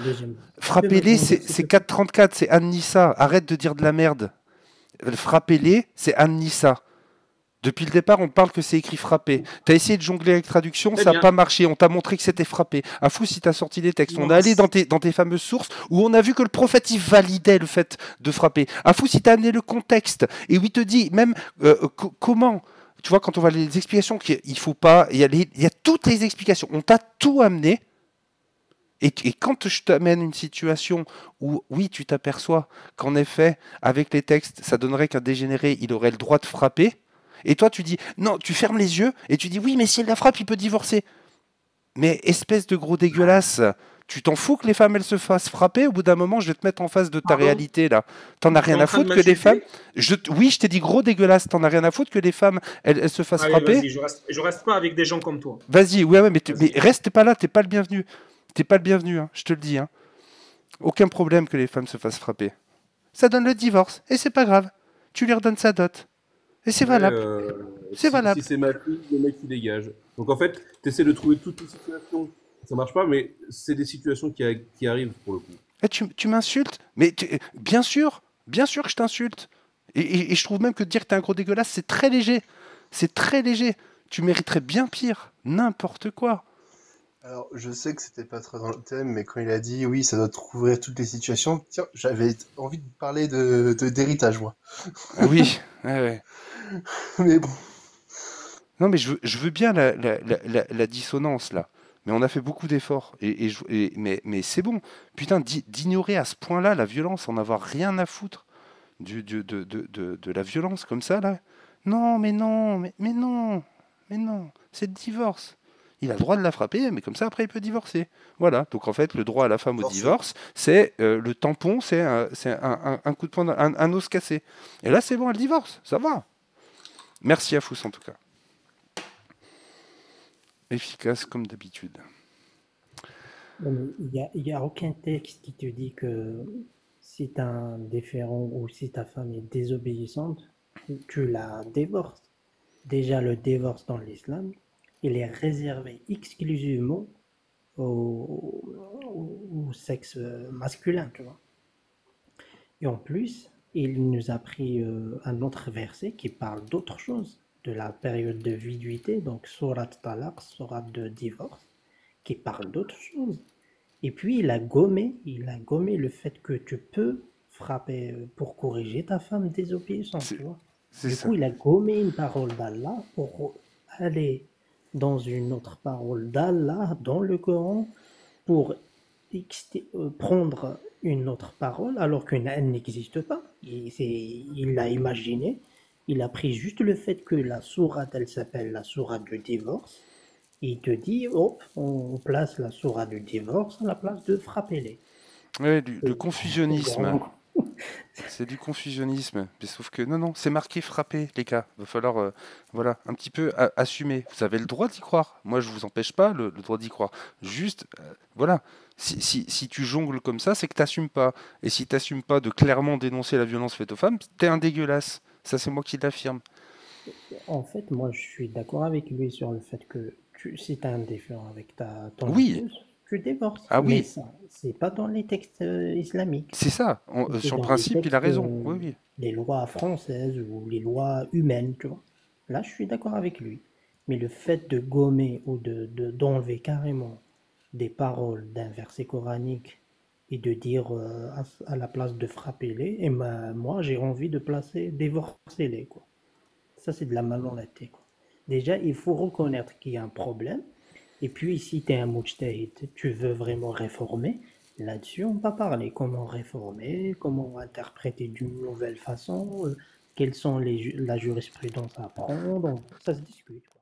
Benjamin. Tu peux frappez-les, m'attendre, s'il c'est te plaît? 4,34, c'est An-Nisa. Arrête de dire de la merde. Frappez-les, c'est An-Nisa. Depuis le départ, on parle que c'est écrit frappé. T'as essayé de jongler avec traduction, Très ça n'a bien. pas marché. On t'a montré que c'était frappé. À fou si t'as sorti des textes. On Non, est allé dans tes fameuses sources où on a vu que le prophète il validait le fait de frapper. À fou si t'as amené le contexte et où il te dit même comment. Tu vois, quand on va les explications qu'il faut pas, il y a toutes les explications. On t'a tout amené. Et quand je t'amène une situation où, oui, tu t'aperçois qu'en effet, avec les textes, ça donnerait qu'un dégénéré, il aurait le droit de frapper, et toi, tu dis, non, tu fermes les yeux, et tu dis, oui, mais s'il la frappe, il peut divorcer. Mais espèce de gros dégueulasse, tu t'en fous que les femmes, elles se fassent frapper? Au bout d'un moment, je vais te mettre en face de ta pardon, réalité, là. T'en as tu es rien en à train de foutre que les femmes... m'insulter? Oui, je t'ai dit gros dégueulasse, t'en as rien à foutre que les femmes, elles se fassent Allez, frapper? vas-y, je reste pas avec des gens comme toi. Vas-y, ouais, mais Vas-y. reste pas là, t'es pas le bienvenu. T'es pas le bienvenu, hein, je te le dis, hein. Aucun problème que les femmes se fassent frapper. Ça donne le divorce, et c'est pas grave. Tu lui redonnes sa dot. Et c'est Ouais, valable. C'est si valable. c'est ma fille, le mec il dégage. Donc en fait, tu essaies de trouver toutes les situations. Ça marche pas, mais c'est des situations qui arrivent pour le coup. Et tu m'insultes? Bien sûr que je t'insulte. Et je trouve même que de dire que t'es un gros dégueulasse, c'est très léger. C'est très léger. Tu mériterais bien pire. N'importe quoi. Alors, je sais que c'était pas très dans le thème, mais quand il a dit oui, ça doit couvrir toutes les situations, tiens, j'avais envie de parler d'héritage, moi. Ah oui, ouais. Mais bon, Non, mais je veux bien la dissonance, là. Mais on a fait beaucoup d'efforts. Mais c'est bon. Putain, d'ignorer à ce point-là la violence, en avoir rien à foutre de la violence comme ça, là. Non, mais non, mais non, mais non. C'est le divorce. Il a le droit de la frapper, mais comme ça, après, il peut divorcer. Voilà. Donc, en fait, le droit à la femme au forcément. divorce, c'est le tampon, c'est un coup de poing, un os cassé. Et là, c'est bon, elle divorce. Ça va. Merci à Fous, en tout cas. Efficace comme d'habitude. Non, mais il y a aucun texte qui te dit que si tu un déférent ou si ta femme est désobéissante, tu la divorces. Déjà, le divorce dans l'islam, il est réservé exclusivement au sexe masculin, tu vois. Et en plus, il nous a pris un autre verset qui parle d'autre chose, de la période de viduité, donc Surat Talaq, Surat de divorce, qui parle d'autre chose. Et puis il a gommé le fait que tu peux frapper pour corriger ta femme désobéissante, tu vois. C'est Du ça. coup, il a gommé une parole d'Allah pour aller dans une autre parole d'Allah dans le Coran pour prendre une autre parole alors qu'elle n'existe pas. Il l'a imaginé Il a pris juste le fait que la sourate, elle s'appelle la sourate du divorce. Et il te dit, hop, on place la sourate du divorce à la place de frapper-les. Ouais, le C'est confusionnisme. vraiment- C'est du confusionnisme. Mais sauf que non, c'est marqué frapper, les gars. Va falloir, voilà, un petit peu assumer. Vous avez le droit d'y croire. Moi, je vous empêche pas le droit d'y croire. Juste, voilà. Si tu jongles comme ça, c'est que t'assumes pas. Et si t'assumes pas de clairement dénoncer la violence faite aux femmes, t'es un dégueulasse. Ça, c'est moi qui l'affirme. En fait, moi, je suis d'accord avec lui sur le fait que si tu as un différend avec ton Oui. épouse, tu divorces. Ah oui. Mais ça, c'est pas dans les textes islamiques. C'est ça. C'est Sur le dans les principe, il a textes, raison. Oui, oui. les lois françaises ou les lois humaines, tu vois. Là, je suis d'accord avec lui. Mais le fait de gommer ou d'enlever carrément des paroles d'un verset coranique et de dire à la place de frapper-les, et ben, moi, j'ai envie de placer divorcer-les, quoi. Ça, c'est de la malhonnêteté, quoi. Déjà, il faut reconnaître qu'il y a un problème. Et puis, si tu es un mujtahid, tu veux vraiment réformer, là-dessus, on va parler. Comment réformer, comment interpréter d'une nouvelle façon, quelles sont la jurisprudence à prendre. Ça se discute, quoi.